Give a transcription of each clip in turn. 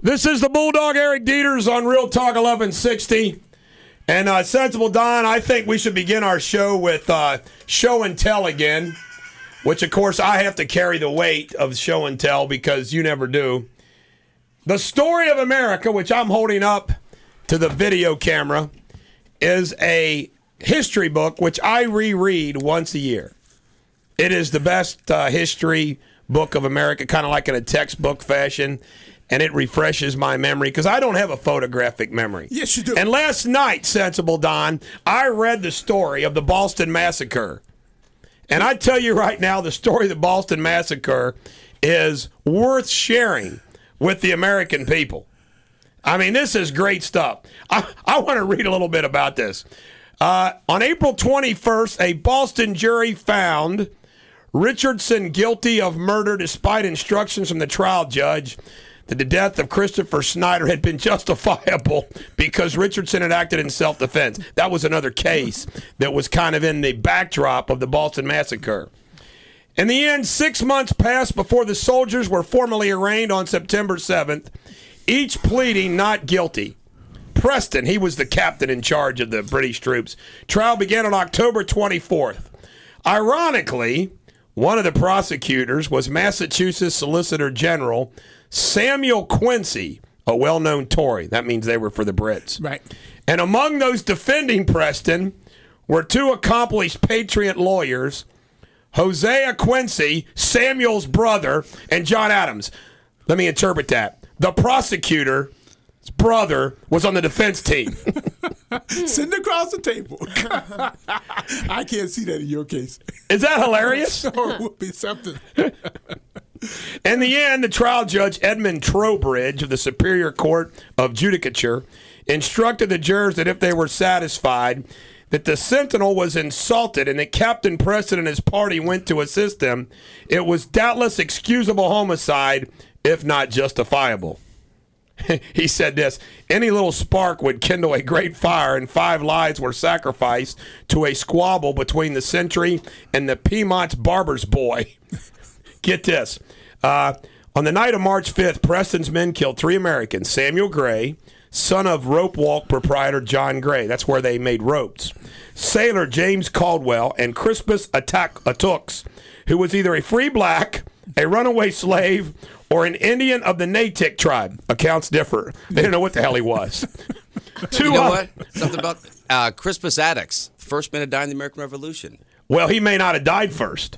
This is the Bulldog, Eric Deters on Real Talk 1160. And Sensible Don, I think we should begin our show with show and tell again, which, of course, I have to carry the weight of show and tell because you never do. The story of America, which I'm holding up to the video camera, is a history book which I reread once a year. It is the best history book of America, kind of like in a textbook fashion. And it refreshes my memory because I don't have a photographic memory. Yes, you do. And last night, Sensible Don, I read the story of the Boston Massacre. And I tell you right now, the story of the Boston Massacre is worth sharing with the American people. I mean, this is great stuff. I want to read a little bit about this. On April 21st, a Boston jury found Richardson guilty of murder despite instructions from the trial judge that the death of Christopher Snyder had been justifiable because Richardson had acted in self-defense. That was another case that was kind of in the backdrop of the Boston Massacre. In the end, 6 months passed before the soldiers were formally arraigned on September 7th, each pleading not guilty. Preston, he was the captain in charge of the British troops. Trial began on October 24th. Ironically, one of the prosecutors was Massachusetts Solicitor General Samuel Quincy, a well-known Tory. That means they were for the Brits. Right. And among those defending Preston were two accomplished patriot lawyers, Hosea Quincy, Samuel's brother, and John Adams. Let me interpret that. The prosecutor's brother was on the defense team. Sitting across the table. I can't see that in your case. Is that hilarious? Oh, it would be something. In the end, the trial judge, Edmund Trowbridge of the Superior Court of Judicature, instructed the jurors that if they were satisfied that the Sentinel was insulted and that Captain Preston and his party went to assist him, it was doubtless excusable homicide, if not justifiable. He said this, any little spark would kindle a great fire, and 5 lives were sacrificed to a squabble between the sentry and the Piedmont's barber's boy. Get this. On the night of March 5th, Preston's men killed 3 Americans. Samuel Gray, son of rope walk proprietor John Gray. That's where they made ropes. Sailor James Caldwell, and Crispus Attucks, who was either a free black, a runaway slave, or an Indian of the Natick tribe. Accounts differ. They didn't know what the hell he was. You know what? Something about Crispus Attucks, first man to die in the American Revolution. Well, he may not have died first.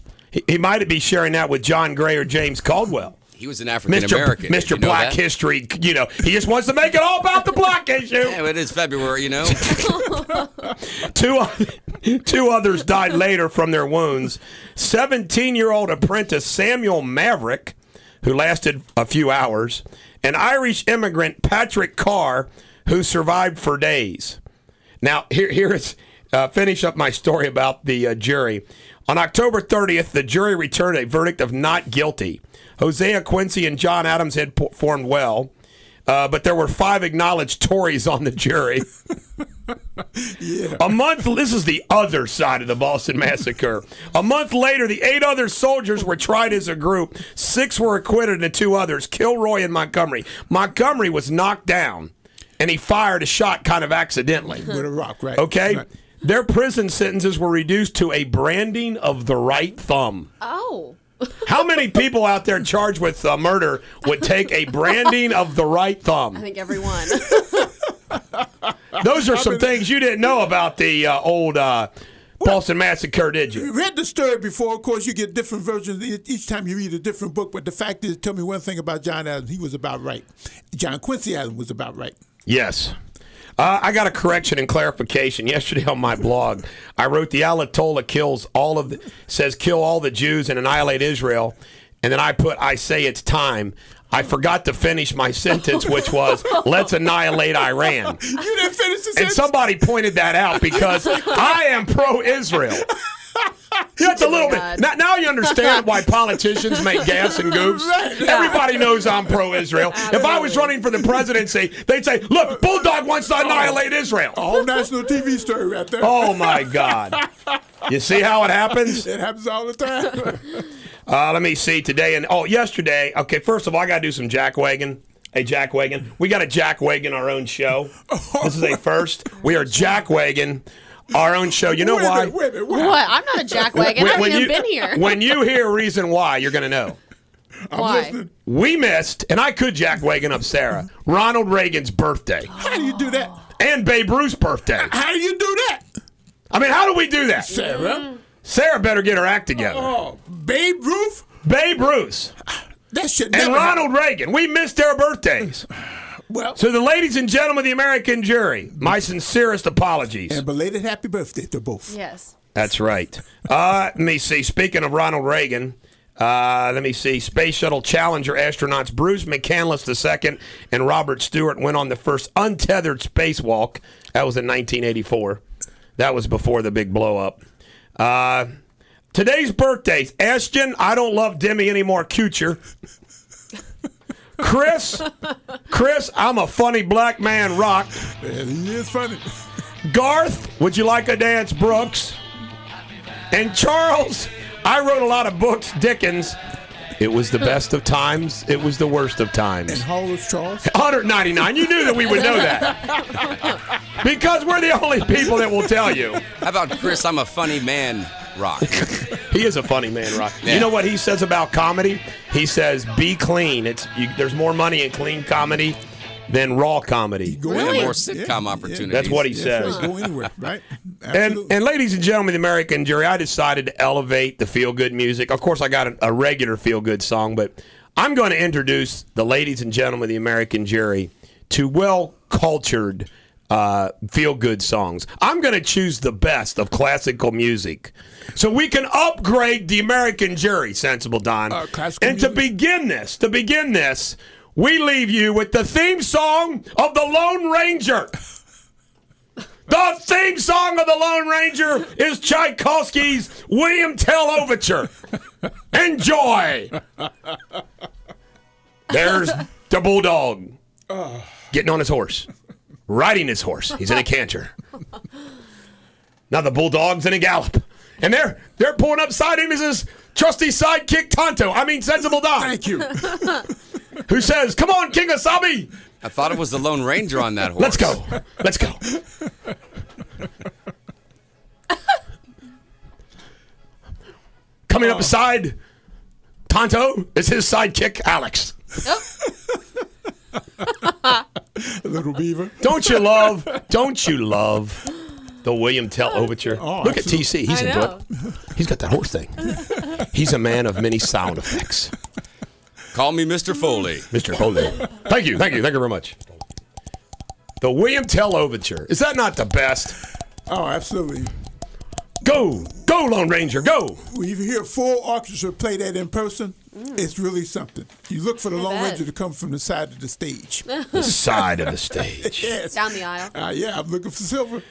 He might be sharing that with John Gray or James Caldwell. He was an African-American. Mr. Black History, he just wants to make it all about the black issue. Yeah, it is February, you know. Two others died later from their wounds. 17-year-old apprentice Samuel Maverick, who lasted a few hours, and Irish immigrant Patrick Carr, who survived for days. Now, here is finish up my story about the jury. On October 30th, the jury returned a verdict of not guilty. Hosea Quincy and John Adams had performed well, but there were 5 acknowledged Tories on the jury. Yeah. This is the other side of the Boston Massacre. A month later, the 8 other soldiers were tried as a group. 6 were acquitted and 2 others, Kilroy and Montgomery. Montgomery was knocked down, and he fired a shot kind of accidentally. With a rock, right. Okay? Right. Their prison sentences were reduced to a branding of the right thumb. Oh. How many people out there charged with murder would take a branding of the right thumb? I think everyone. Those are some things you didn't know about the old Boston Massacre, did you? You read the story before. Of course, you get different versions each time you read a different book. But the fact is, tell me one thing about John Adams. He was about right. John Quincy Adams was about right. Yes. I got a correction and clarification. Yesterday on my blog, I wrote the Ayatollah says kill all the Jews and annihilate Israel. And then I say it's time. I forgot to finish my sentence, which was, let's annihilate Iran. You didn't finish the sentence? And somebody pointed that out because I am pro-Israel. That's a little bit. Now you understand why politicians make gas and goofs. Right. Yeah. Everybody knows I'm pro-Israel. If I was running for the presidency, they'd say, look, Bulldog wants to annihilate Israel. A whole national TV story right there. Oh, my God. You see how it happens? It happens all the time. Let me see today. Yesterday. Okay, first of all, I got to do some jackwagon. Hey, Jack Wagon. We got a Jack Wagon our own show. This is a first. We are Jack Wagon our own show. You know why? Wait a minute, What? I'm not a Jack Wagon. I haven't even been here. When you hear a reason why, you're going to know. Why? We missed, and I could Jack Wagon up Sarah, Ronald Reagan's birthday. How do you do that? And Babe Ruth's birthday. How do you do that? I mean, how do we do that? Sarah? Sarah better get her act together. Oh, Babe Ruth? Babe Ruth That should and never Ronald Reagan. We missed their birthdays. Well, So the ladies and gentlemen of the American jury, my sincerest apologies. and belated happy birthday to both. Yes. That's right. Let me see. Speaking of Ronald Reagan, let me see. Space Shuttle Challenger astronauts Bruce McCandless II and Robert Stewart went on the first untethered spacewalk. That was in 1984. That was before the big blow up. Today's birthdays. Ashton, I don't love Demi anymore. Kucher. Chris, I'm a funny black man. Rock. And he is funny. Garth, would you like a dance? Brooks. And Charles, I wrote a lot of books. Dickens. It was the best of times. It was the worst of times. And how old is Charles? 199. You knew that we would know that. Because we're the only people that will tell you. How about Chris? I'm a funny man. Rock. He is a funny man, Rock. Yeah. You know what he says about comedy? He says, be clean. There's more money in clean comedy than raw comedy. Really? And more sitcom opportunities. That's what he Yes, says. Go anywhere, right? And, Absolutely. and ladies and gentlemen, the American jury, I decided to elevate the feel-good music. Of course, I got a regular feel-good song, but I'm going to introduce the ladies and gentlemen of the American jury to well-cultured feel-good songs. I'm going to choose the best of classical music so we can upgrade the American jury, Sensible Don. Classical And to begin this, we leave you with the theme song of the Lone Ranger. The theme song of the Lone Ranger is Tchaikovsky's William Tell Overture. Enjoy. There's the Bulldog getting on his horse, riding his horse. He's in a canter. Now the Bulldog's in a gallop, and they're pulling up beside him is his trusty sidekick Sensible Don. Thank you. Who says, "Come on, King Asabi, I thought it was the Lone Ranger on that horse. let's go, let's go." Coming up beside Tonto is his sidekick Alex. Little beaver. Don't you love the William Tell Overture? Oh, Look at absolutely. TC. He's I into know. it. He's got that horse thing. He's a man of many sound effects. Call me Mr. Foley. Mr. Foley. Thank you very much. The William Tell Overture. Is that not the best? Oh, absolutely. Go, Lone Ranger, go. When you hear a full orchestra play that in person, it's really something. You look for the Lone bet. Ranger to come from the side of the stage. The side of the stage. Yes. Down the aisle. Yeah, I'm looking for silver.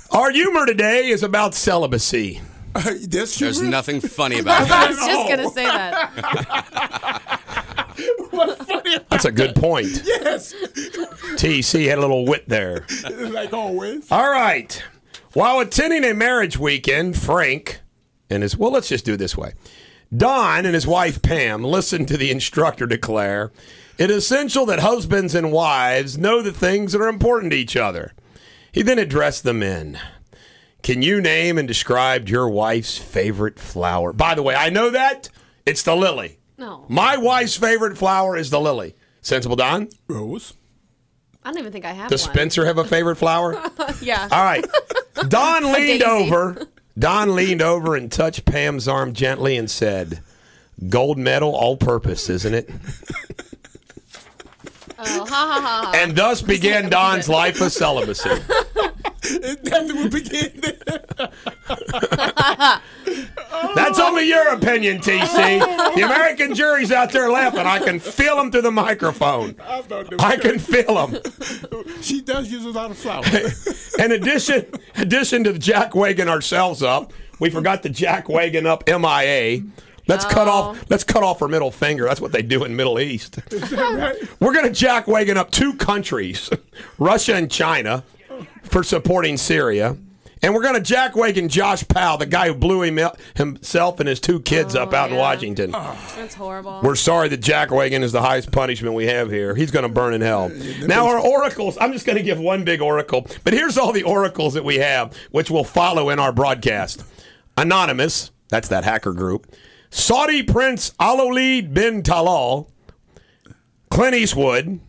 Our humor today is about celibacy. That's There's true. nothing funny about I that. was just going to say that. What's funny about That's a good point. Yes. TC had a little wit there. Like always. All right. While attending a marriage weekend, Frank and let's just do it this way. Don and his wife Pam listened to the instructor declare, "It is essential that husbands and wives know the things that are important to each other." He then addressed the men. "Can you name and describe your wife's favorite flower?" By the way, I know that. It's the lily. No. My wife's favorite flower is the lily. Sensible Don? Rose. I don't even think I have Does one. Spencer have a favorite flower? Yeah. All right. Don leaned daisy. over. Don leaned over and touched Pam's arm gently and said, "Gold medal, all purpose, isn't it?" Oh, ha ha ha. And thus began Don's life of celibacy. Nothing will begin there. That's only your opinion, TC. The American jury's out there laughing. I can feel them through the microphone. I can feel them. She does use a lot of flowers. In addition to the Jack Wagon ourselves up, we forgot the Jack Wagon up MIA. Let's cut off her middle finger. That's what they do in Middle East. We're going to Jack Wagon up 2 countries, Russia and China, for supporting Syria. And we're going to jackwagon Josh Powell, the guy who blew himself and his 2 kids up out in Washington. That's horrible. We're sorry that jackwagon is the highest punishment we have here. He's going to burn in hell. Now, our oracles, I'm just going to give one big oracle. But here's all the oracles that we have, which will follow in our broadcast. Anonymous, that's that hacker group. Saudi Prince Al-Walid bin Talal. Clint Eastwood.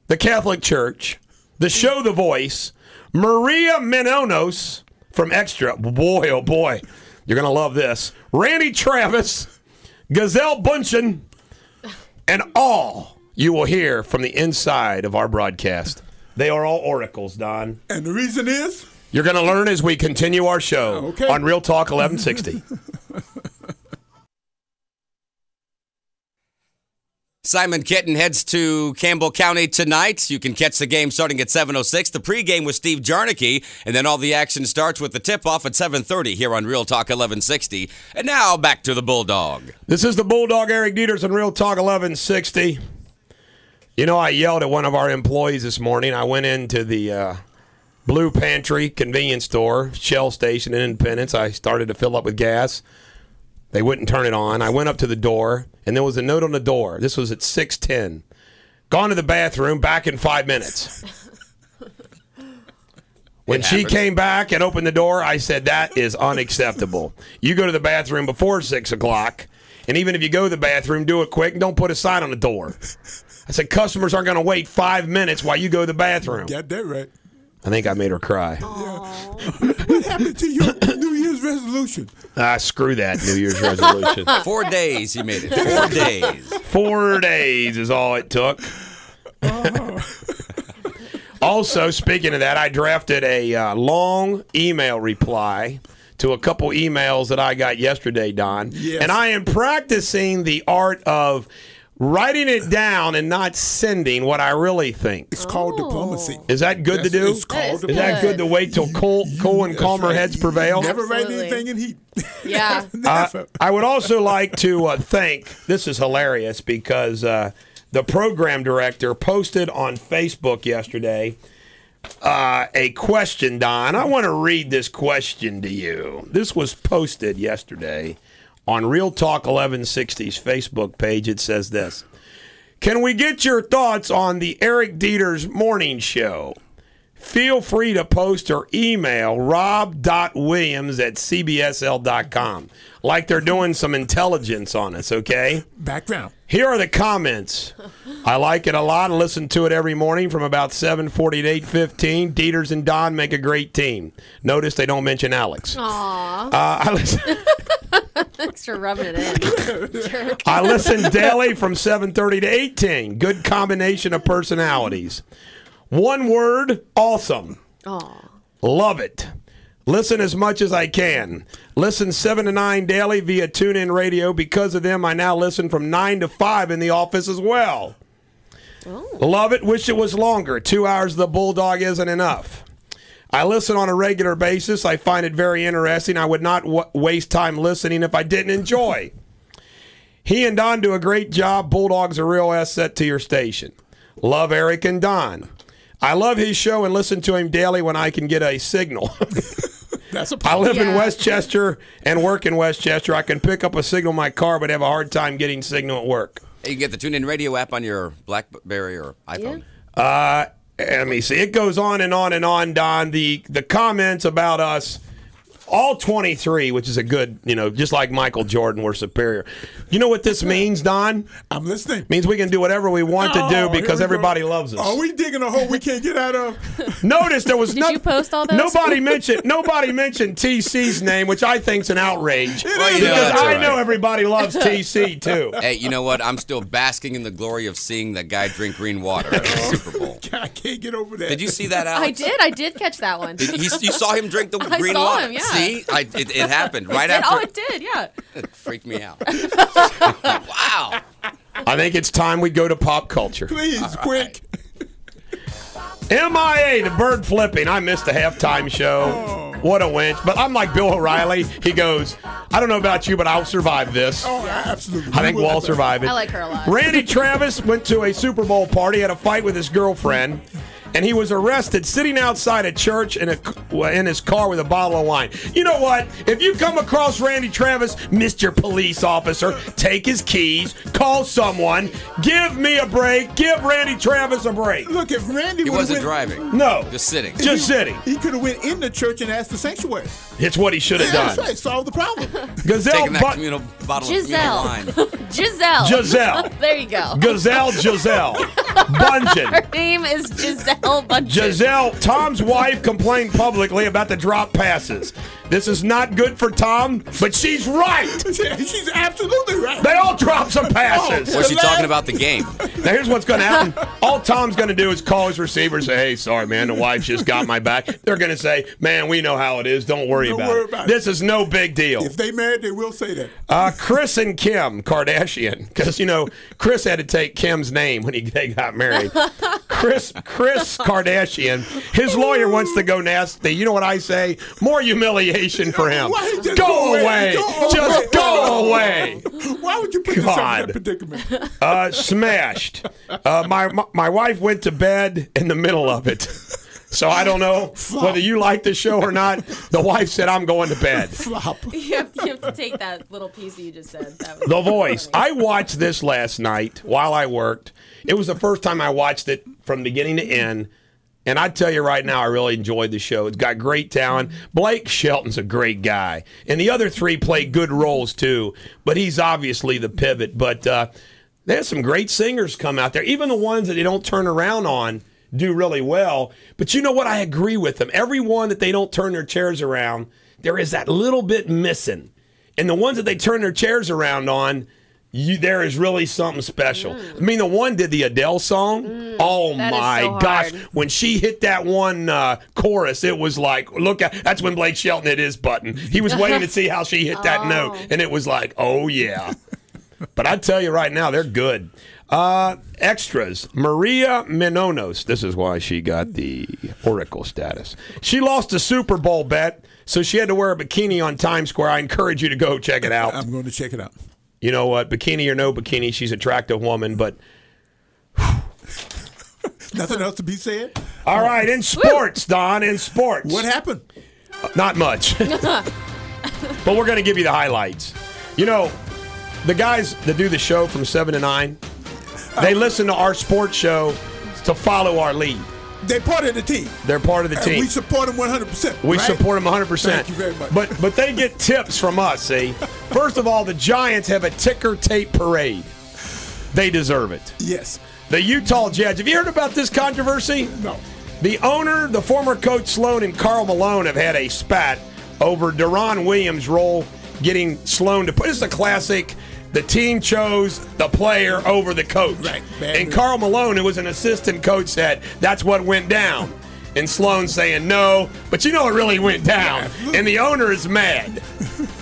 The Catholic Church. The show The Voice. Maria Menounos from Extra. Boy, oh boy. You're going to love this. Randy Travis, Gazelle Bunchen, and all you will hear from the inside of our broadcast. They are all oracles, Don. And the reason is? You're going to learn as we continue our show on Real Talk 1160. Simon Kitten heads to Campbell County tonight. You can catch the game starting at 7:06. The pregame with Steve Jarnicki, and then all the action starts with the tip-off at 7:30 here on Real Talk 1160. And now back to the Bulldog. This is the Bulldog, Eric Deters on Real Talk 1160. You know, I yelled at one of our employees this morning. I went into the Blue Pantry convenience store, Shell Station in Independence. I started to fill up with gas. They wouldn't turn it on. I went up to the door, and there was a note on the door. This was at 6:10. Gone to the bathroom, back in 5 minutes. When she came back and opened the door, I said, that is unacceptable. You go to the bathroom before 6 o'clock, and even if you go to the bathroom, do it quick and don't put a sign on the door. I said, customers aren't going to wait 5 minutes while you go to the bathroom. Got that right. I think I made her cry. What happened to your New Year's resolution? Screw that New Year's resolution. 4 days he made it. 4 days. 4 days is all it took. Also, speaking of that, I drafted a long email reply to a couple emails that I got yesterday, Don. Yes. And I am practicing the art of writing it down and not sending what I really think. It's called diplomacy. Is that good to do? It's called Is that good to wait till cool and calmer heads prevail? Never write Absolutely. anything in heat. Yeah. I would also like to thank, this is hilarious because the program director posted on Facebook yesterday a question, Don. I want to read this question to you. This was posted yesterday on Real Talk 1160's Facebook page. It says this: can we get your thoughts on the Eric Deters morning show? Feel free to post or email rob.williams@cbsl.com. Like they're doing some intelligence on us, okay? Background. Here are the comments. I like it a lot. I listen to it every morning from about 7:40 to 8:15. Deters and Don make a great team. Notice they don't mention Alex. Aww. I listen. Thanks for rubbing it in. Jerk. I listen daily from 7:30 to 8:10. Good combination of personalities. One word, awesome. Aw. Love it. Listen as much as I can. Listen 7 to 9 daily via TuneIn Radio. Because of them, I now listen from 9 to 5 in the office as well. Oh. Love it. Wish it was longer. 2 hours of the Bulldog isn't enough. I listen on a regular basis. I find it very interesting. I would not waste time listening if I didn't enjoy. He and Don do a great job. Bulldog's a real asset to your station. Love Eric and Don. I love his show and listen to him daily when I can get a signal. That's a I live in Yeah. Westchester and work in Westchester. I can pick up a signal in my car, but have a hard time getting signal at work. You can get the TuneIn Radio app on your BlackBerry or iPhone. Let me see. It goes on and on and on, Don. The comments about us, all 23, which is a good, just like Michael Jordan, we're superior. You know what this means, Don? I'm listening. Means we can do whatever we want to do here because we go. everybody loves us. Are we digging a hole we can't get out of? Notice there was Did you post all those? Nobody mentioned TC's name, which I think's an outrage. Well, you know, because that's all I right. know everybody loves TC too. Hey, you know what? I'm still basking in the glory of seeing that guy drink green water at the Super Bowl. I can't get over that. Did you see that, Alex? I did catch that one. You saw him drink the I green saw water. him, yeah. See, it happened right It did. after. Oh, it did, yeah. It freaked me out. Wow. I think it's time we go to pop culture. Please, quick. MIA, the bird flipping. I missed the halftime show. What a winch. But I'm like Bill O'Reilly. He goes, I don't know about you, but I'll survive this. Oh, absolutely. I think we'll survive it. I like her a lot. Randy Travis went to a Super Bowl party, had a fight with his girlfriend, and he was arrested sitting outside a church in his car with a bottle of wine. You know what? If you come across Randy Travis, Mr. Police Officer, take his keys, call someone, give me a break, give Randy Travis a break. Look, if Randy He would've wasn't went, driving. No. Just sitting. Just sitting. he could have went in the church and asked for sanctuary. It's what he should have That's done. right. Solve the problem. Gazelle Taking that But- communal bottle of communal Giselle. wine. Giselle. There you go. Giselle Bungin. Her name is Giselle Bundchen. Giselle, Tom's wife, complained publicly about the drop passes. This is not good for Tom, but she's right. She's absolutely right. They all drop some passes. Was she talking about the game? Now, here's what's going to happen. All Tom's going to do is call his receiver and say, hey, sorry, man, the wife just got my back. They're going to say, man, we know how it is. Don't worry about it. This is no big deal. If they married, they will say that. Chris and Kim Kardashian, because, Chris had to take Kim's name when they got married. Chris Kardashian, his lawyer wants to go nasty. You know what I say? More humiliation for him. Go away. Just go away. Why would you put yourself in that predicament? Smashed. My wife went to bed in the middle of it. So I don't know whether you like the show or not. The wife said, I'm going to bed. Flop. You have to take that little piece that you just said. That was The Voice. funny. I watched this last night while I worked. It was the first time I watched it from beginning to end. And I tell you right now, I really enjoyed the show. It's got great talent. Blake Shelton's a great guy. And the other three play good roles, too. But he's obviously the pivot. But there's some great singers come out there. Even the ones that they don't turn around on do really well. But you know what? I agree with them. Every one that they don't turn their chairs around, there is that little bit missing. And the ones that they turn their chairs around on, there is really something special. I mean, the one did the Adele song. Oh, That is my so gosh. hard. When she hit that one chorus, it was like, that's when Blake Shelton hit his button. He was waiting to see how she hit that note. And it was like, oh, yeah. But I tell you right now, they're good. Extras. Maria Menounos. This is why she got the Oracle status. She lost a Super Bowl bet, so she had to wear a bikini on Times Square. I encourage you to go check it out. I'm going to check it out. You know what? Bikini or no bikini, she's an attractive woman, but... Nothing else to be said? All right, in sports, Don, in sports. What happened? Not much. But we're going to give you the highlights. The guys that do the show from 7 to 9, they listen to our sports show to follow our lead. They're part of the team. They're part of the And team. we support them 100%. We right? support them 100%. Thank you very much. But they get tips from us, see? First of all, the Giants have a ticker tape parade. They deserve it. Yes. The Utah Jazz. Have you heard about this controversy? No. The owner, the former coach Sloan, and Karl Malone have had a spat over Deron Williams' role getting Sloan to put. This is a classic. The team chose the player over the coach. Right. And Karl Malone, who was an assistant coach, said that's what went down. And Sloan saying no, but it really went down. And the owner is mad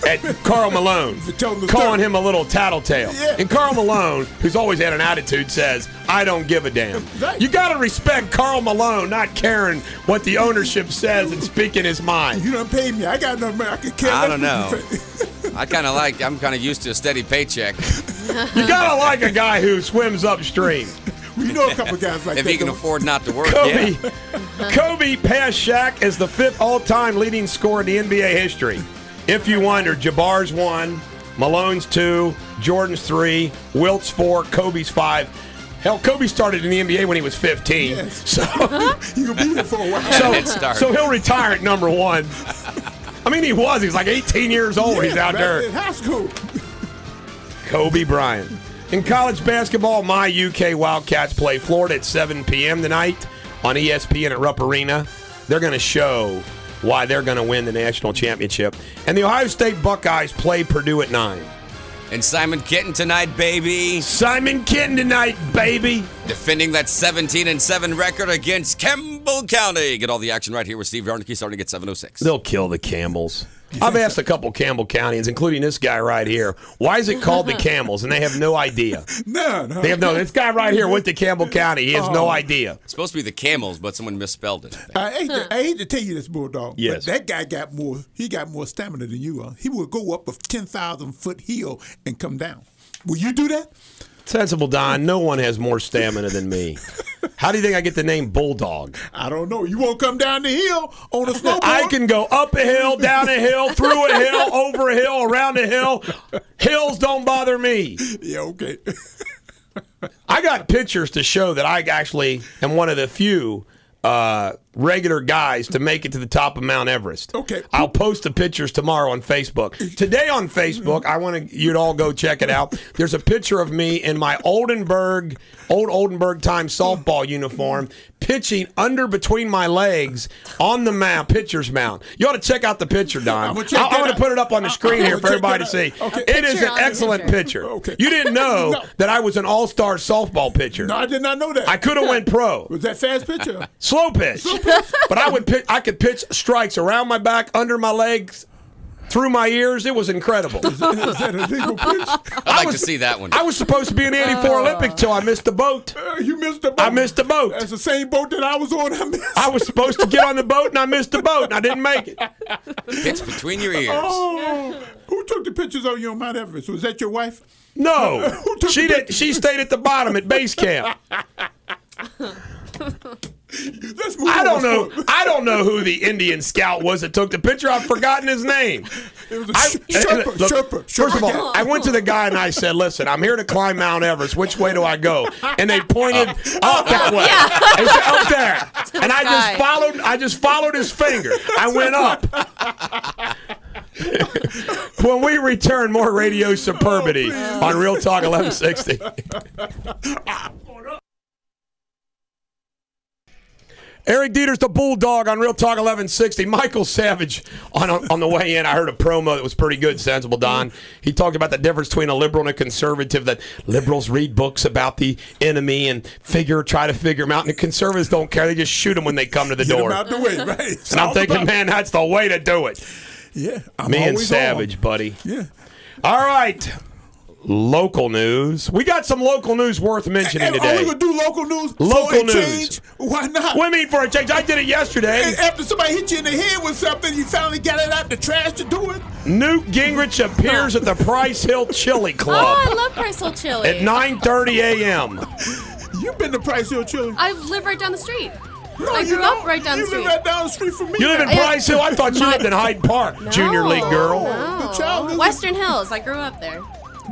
at Karl Malone, calling him a little tattletale. Yeah. And Karl Malone, who's always had an attitude, says, I don't give a damn. Right. You got to respect Karl Malone not caring what the ownership says and speaking his mind. You done paid me. I got enough money. I can care I less don't know. what you say. I'm kind of used to a steady paycheck. You got to like a guy who swims upstream. We know a couple guys like If that. he can though. afford not to work, Kobe, yeah. Kobe passed Shaq as the 5th all-time leading scorer in the NBA history. If you wonder, Jabbar's 1, Malone's 2, Jordan's 3, Wilt's 4, Kobe's 5. Hell, Kobe started in the NBA when he was 15. Yes. So, You'll be here for a while. Head start. so he'll retire at number 1. I mean, he was like 18 years old. He's out back there. in high school. Kobe Bryant. In college basketball, my UK Wildcats play Florida at 7 p.m. tonight on ESPN at Rupp Arena. They're going to show why they're going to win the national championship. And the Ohio State Buckeyes play Purdue at 9. And Simon Kitten tonight, baby. Simon Kenton tonight, baby. Defending that 17-7 record against Campbell County. Get all the action right here with Steve Yarnicki starting at 7:06. They'll kill the Camels. I've asked a couple Campbell Countians, including this guy right here, why is it called the Camels? And they have no idea. No. They have no. This guy right here went to Campbell County. He has no idea. It's supposed to be the Camels, but someone misspelled it. I hate to tell you this, Bulldog. Yes. But that guy got more. He got more stamina than you are. He would go up a 10,000-foot hill and come down. Will you do that? Sensible Don, no one has more stamina than me. How do you think I get the name Bulldog? I don't know. You won't come down the hill on a snowboard? I can go up a hill, down a hill, through a hill, over a hill, around a hill. Hills don't bother me. Yeah, okay. I got pictures to show that I actually am one of the few regular guys to make it to the top of Mount Everest. Okay. I'll post the pictures tomorrow on Facebook. Today on Facebook, I want you to all go check it out. There's a picture of me in my old Oldenburg time softball uniform pitching under between my legs on the mound, pitcher's mound. You ought to check out the picture, Don. I'm going to put it up on the screen here for everybody to see. Okay. It is an excellent picture. Okay. You didn't know that I was an all-star softball pitcher. No, I did not know that. I could have went pro. Was that fast pitcher? Slow pitch. But I could pitch strikes around my back, under my legs, through my ears. It was incredible. Is that a legal pitch? I'd like to see that one. I was supposed to be in the 84 Olympics till I missed the boat. You missed the boat. I missed the boat. That's the same boat that I was on. I was supposed to get on the boat, and I missed the boat, and I didn't make it. Pitch between your ears. Oh, who took the pictures of you on Mount Everest? Was that your wife? No. She did. She stayed at the bottom at base camp. Let's move I on. don't know who the Indian scout was that took the picture. I've forgotten his name. It was a Sherpa. First of all, I went to the guy and I said, "Listen, I'm here to climb Mount Everest. Which way do I go?" And they pointed up that way. They said, "Up there." And I just followed his finger. I went up. When we return, more radio superbity on Real Talk 1160. Eric Deters, the Bulldog on Real Talk 1160. Michael Savage on the way in. I heard a promo that was pretty good, Sensible Don. He talked about the difference between a liberal and a conservative, that liberals read books about the enemy and try to figure them out, and the conservatives don't care. They just shoot them when they come to the door. Get them out the way, right? And I'm thinking, man, that's the way to do it. Yeah. Me and Savage, buddy. Yeah. All right. Local news. We got some local news worth mentioning today. Are we going to do local news? Local news. Change? Why not? What do you mean for a change? I did it yesterday. And after somebody hit you in the head with something, you finally got it out the trash to do it? Newt Gingrich appears at the Price Hill Chili Club. Oh, I love Price Hill Chili. At 9:30 a.m. You've been to Price Hill Chili? I live right down the street. No, I grew up right down the street. You live right down the street from me. You live in Price Hill? I thought you lived in Hyde Park, Junior League girl. No. Western Hills. I grew up there.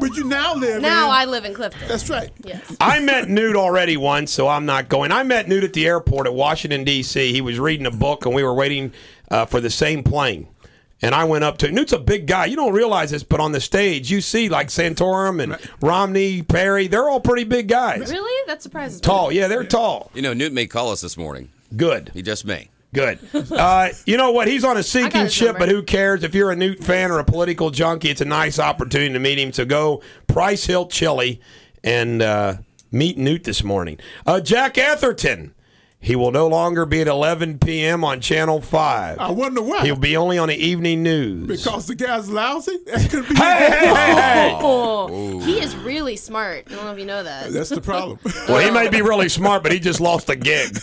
But you now live Now I live in Clifton. That's right. Yes. I met Newt already once, so I'm not going. I met Newt at the airport at Washington, D.C. He was reading a book, and we were waiting for the same plane. And I went up to Newt's a big guy. You don't realize this, but on the stage, you see like Santorum and Romney, Perry. They're all pretty big guys. Really? That surprises me. Tall. Yeah, they're tall. You know, Newt may call us this morning. Good. He just may. Good. You know what? He's on a sinking ship, but who cares? If you're a Newt fan or a political junkie, it's a nice opportunity to meet him. So go Price Hill Chili and meet Newt this morning. Jack Atherton. He will no longer be at 11 p.m. on Channel 5. I wonder why. He'll be only on the evening news. Because the guy's lousy? That could be Hey! Oh, he is really smart. I don't know if you know that. That's the problem. Well, he may be really smart, but he just lost a gig.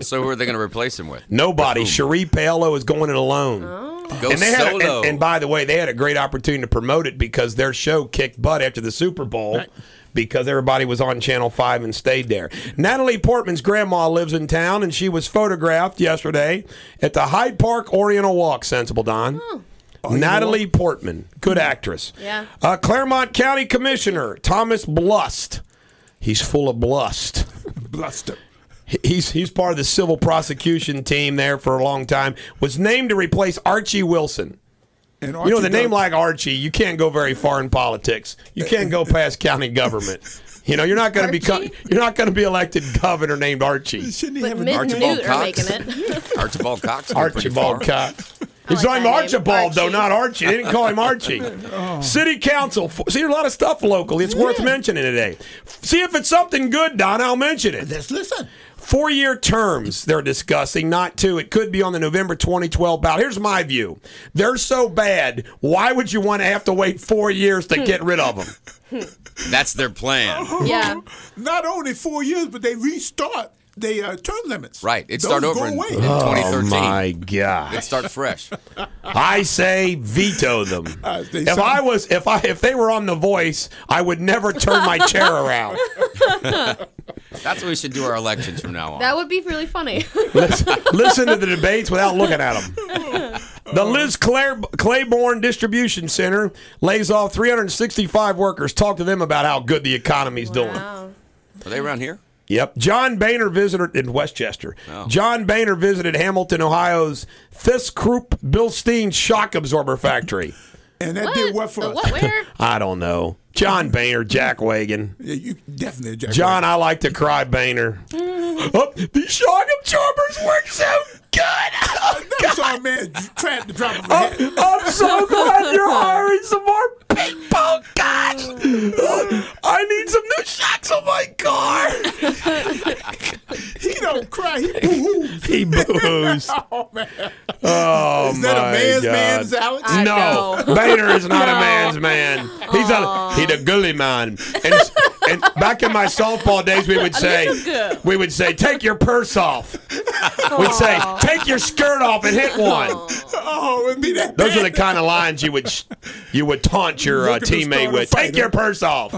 So who are they going to replace him with? Nobody. Cherie Paolo is going it alone. Go And they solo. and by the way, they had a great opportunity to promote it because their show kicked butt after the Super Bowl. Right. Because everybody was on Channel 5 and stayed there. Natalie Portman's grandma lives in town, and she was photographed yesterday at the Hyde Park Oriental Walk, Sensible Don. Natalie Portman, good actress. Yeah. Claremont County Commissioner Thomas Blust. He's full of blust. Bluster. He's part of the civil prosecution team there for a long time. Was named to replace Archie Wilson. And You know, the name like Archie, you can't go very far in politics. You can't go past county government. You know, you're not going to be elected governor named Archie. Shouldn't he But have an Mitt and Archibald Newt are Cox. making it. Archibald Cox. Archibald Cox. His like name that name. Archibald, though, Archie. not Archie. They didn't call him Archie. City Council. See, there's a lot of stuff locally. It's worth mentioning today. See if it's something good, Don. I'll mention it. Let's listen. 4-year terms they're discussing, not 2. It could be on the November 2012 ballot. Here's my view. They're so bad, why would you want to have to wait 4 years to get rid of them? That's their plan. Yeah. Not only 4 years, but they restart term limits. Right. It Those started go over in away. 2013. Oh my God! It starts fresh. I say veto them. If they were on The Voice, I would never turn my chair around. That's what we should do our elections from now on. That would be really funny. Listen to the debates without looking at them. The Liz Claiborne Distribution Center lays off 365 workers. Talk to them about how good the economy's doing. Wow. Are they around here? Yep. John Boehner visited in Westchester. Oh. John Boehner visited Hamilton, Ohio's Thyssenkrupp Bilstein shock absorber factory. And that did what for us? Where? I don't know. John Boehner, Jack Wagon. Yeah, you definitely Jack. John, I like to cry, Boehner. These shock absorbers work so good. I never saw a man trying to drop him a head. I'm so glad you're hiring some more people. Gosh, I need some new shocks on my car. He don't cry. He boo-hoos. He boohoo's. Oh, man. Oh, Is that a my man's God. man's Alex? I No, know. Boehner is not a No. man's man. He's a gully man. And back in my softball days, we would say, take your purse off. We'd say, take your skirt off and hit one. Oh, it'd be that Those bad. are the kind of lines you would taunt your Looking to teammate start a with. fight, Take your huh? purse off.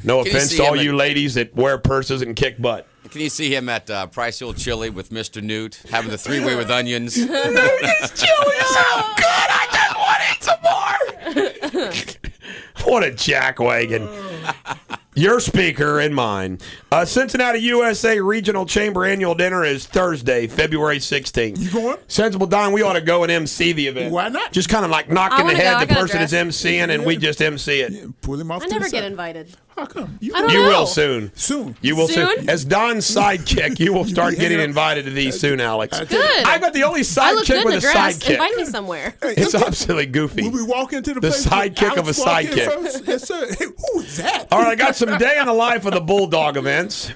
No Can you offense see to all him you at- ladies that wear purses and kick butt. Can you see him at Price Hill Chili with Mr. Newt having the three-way with onions? This chili is so good. I just want to eat some more. What a jackwagon. Your speaker and mine. Cincinnati USA Regional Chamber Annual Dinner is Thursday, February 16th. You going? Sensible Don, we ought to go and MC the event. Why not? Just kind of like knock I in the wanna go. head I the got a person is dress. MCing and we just MC it. Yeah, pull him off I to never the get side. invited. How come? You I don't You know. will soon. Soon. You will soon. Soon? As Don's sidekick, you will start be getting hanging up. invited to these soon, Alex. Good. I got the only I look sidekick good in with a a dress. sidekick. Invite me somewhere. It's absolutely goofy. When we walk into the The place, sidekick of Alex a walk in sidekick. first. Yes, sir. Hey, who is that? All right, I got some day in the life of the Bulldog events.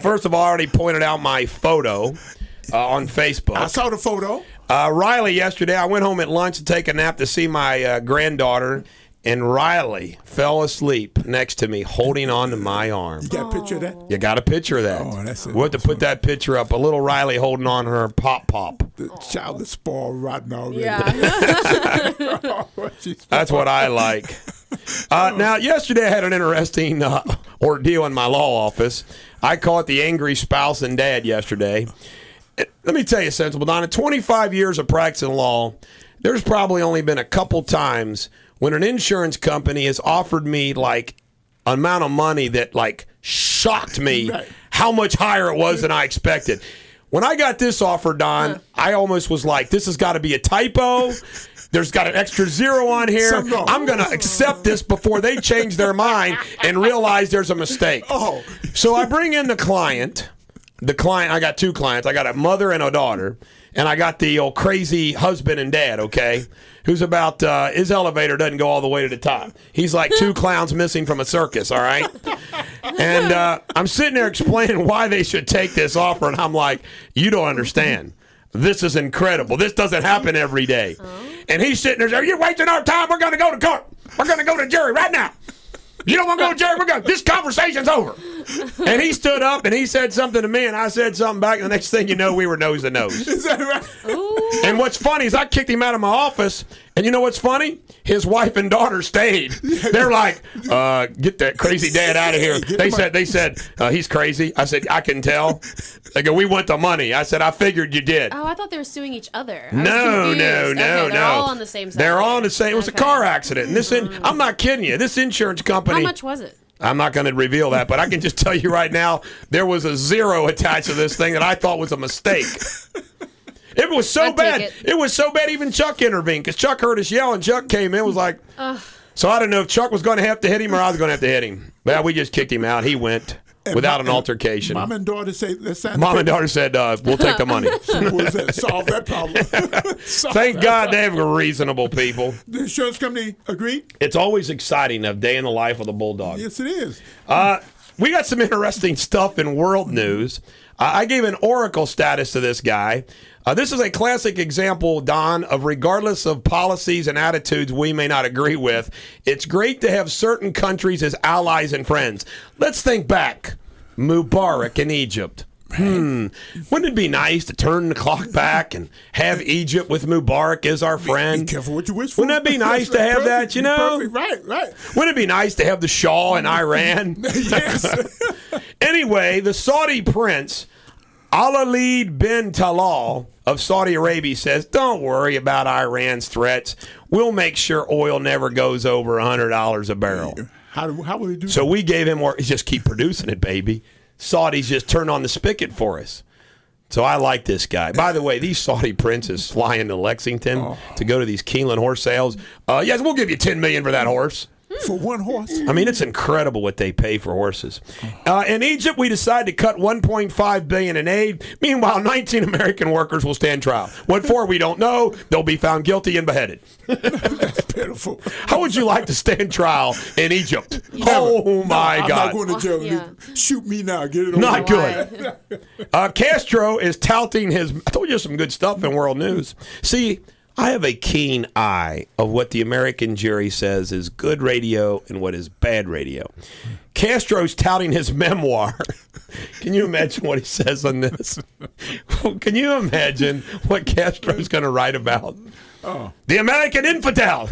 First of all, I already pointed out my photo on Facebook. I saw the photo. Riley, yesterday, I went home at lunch to take a nap to see my granddaughter, and Riley fell asleep next to me, holding on to my arm. You got a picture of that? You got a picture of that? Oh, that's it. We'll have to put that picture up. A little Riley holding on her pop-pop. The child is spoiled rotten already. Yeah. That's what I like. Now, yesterday I had an interesting ordeal in my law office. I caught the angry spouse and dad yesterday. Let me tell you, Sensible Don, in 25 years of practicing law, there's probably only been a couple times when an insurance company has offered me like an amount of money that like shocked me Right. how much higher it was than I expected. When I got this offer, Don, I almost was like, this has got to be a typo. There's got an extra zero on here. Something wrong. I'm going to accept this before they change their mind and realize there's a mistake. Oh. So I bring in the client. I got two clients. I got a mother and a daughter. And I got the old crazy husband and dad, okay, who's about, his elevator doesn't go all the way to the top. He's like two clowns missing from a circus, all right? And I'm sitting there explaining why they should take this offer, and I'm like, you don't understand. This is incredible. This doesn't happen every day. And he's sitting there saying, you're wasting our time. We're going to go to court. We're going to go to jury right now. You don't want to go to jury? We're going. This conversation's over. And he stood up and he said something to me, and I said something back. And the next thing you know, we were nose to nose. Is that right? And what's funny is I kicked him out of my office. And you know what's funny? His wife and daughter stayed. They're like, get that crazy dad out of here. They said he's crazy. I said, I can tell. They go, we want the money. I said, I figured you did. Oh, I thought they were suing each other. I was No. confused. Okay, they're all on the same side. They're all on the same. It was a Okay. car accident. And I'm not kidding you. This insurance company. How much was it? I'm not going to reveal that, but I can just tell you right now, there was a zero attached to this thing that I thought was a mistake. It was so I'd bad. take It was so bad even Chuck intervened because Chuck heard us yell and Chuck came in was like, so I didn't know if Chuck was going to have to hit him or I was going to have to hit him. Well, we just kicked him out. He went without an altercation. Mom and daughter say, let's sign Mom and daughter said, we'll take the money. solve that problem. Thank God they were reasonable people. The insurance company agreed? It's always exciting, a day in the life of the Bulldog. Yes, it is. We got some interesting stuff in world news. I gave an oracle status to this guy. This is a classic example, Don, of regardless of policies and attitudes we may not agree with, it's great to have certain countries as allies and friends. Let's think back Mubarak in Egypt. Wouldn't it be nice to turn the clock back and have Egypt with Mubarak as our friend? Be careful what you wish for. Wouldn't that be nice to have that, you know? Perfect. Right. Wouldn't it be nice to have the Shah in Iran? Yes. Anyway, the Saudi prince, Al-Walid bin Talal of Saudi Arabia, says, don't worry about Iran's threats. We'll make sure oil never goes over $100 a barrel. How will he do So that? we gave him more. Just keep producing it, baby. Saudis just turn on the spigot for us. So I like this guy. By the way, these Saudi princes fly into Lexington to go to these Keeneland horse sales. Yes, we'll give you $10 million for that horse. For one horse? I mean, it's incredible what they pay for horses. In Egypt, we decided to cut $1.5 billion in aid. Meanwhile, 19 American workers will stand trial. What for, we don't know. They'll be found guilty and beheaded. That's pitiful. How would you like to stand trial in Egypt? Oh, my I'm God. not going to jail. Yeah. Shoot me now. Get it over. Not Why? good. Castro is touting his. I told you some good stuff in world news. See, I have a keen eye of what the American jury says is good radio and what is bad radio. Castro's touting his memoir. Can you imagine what he says on this? Can you imagine what Castro's going to write about? The American infidel.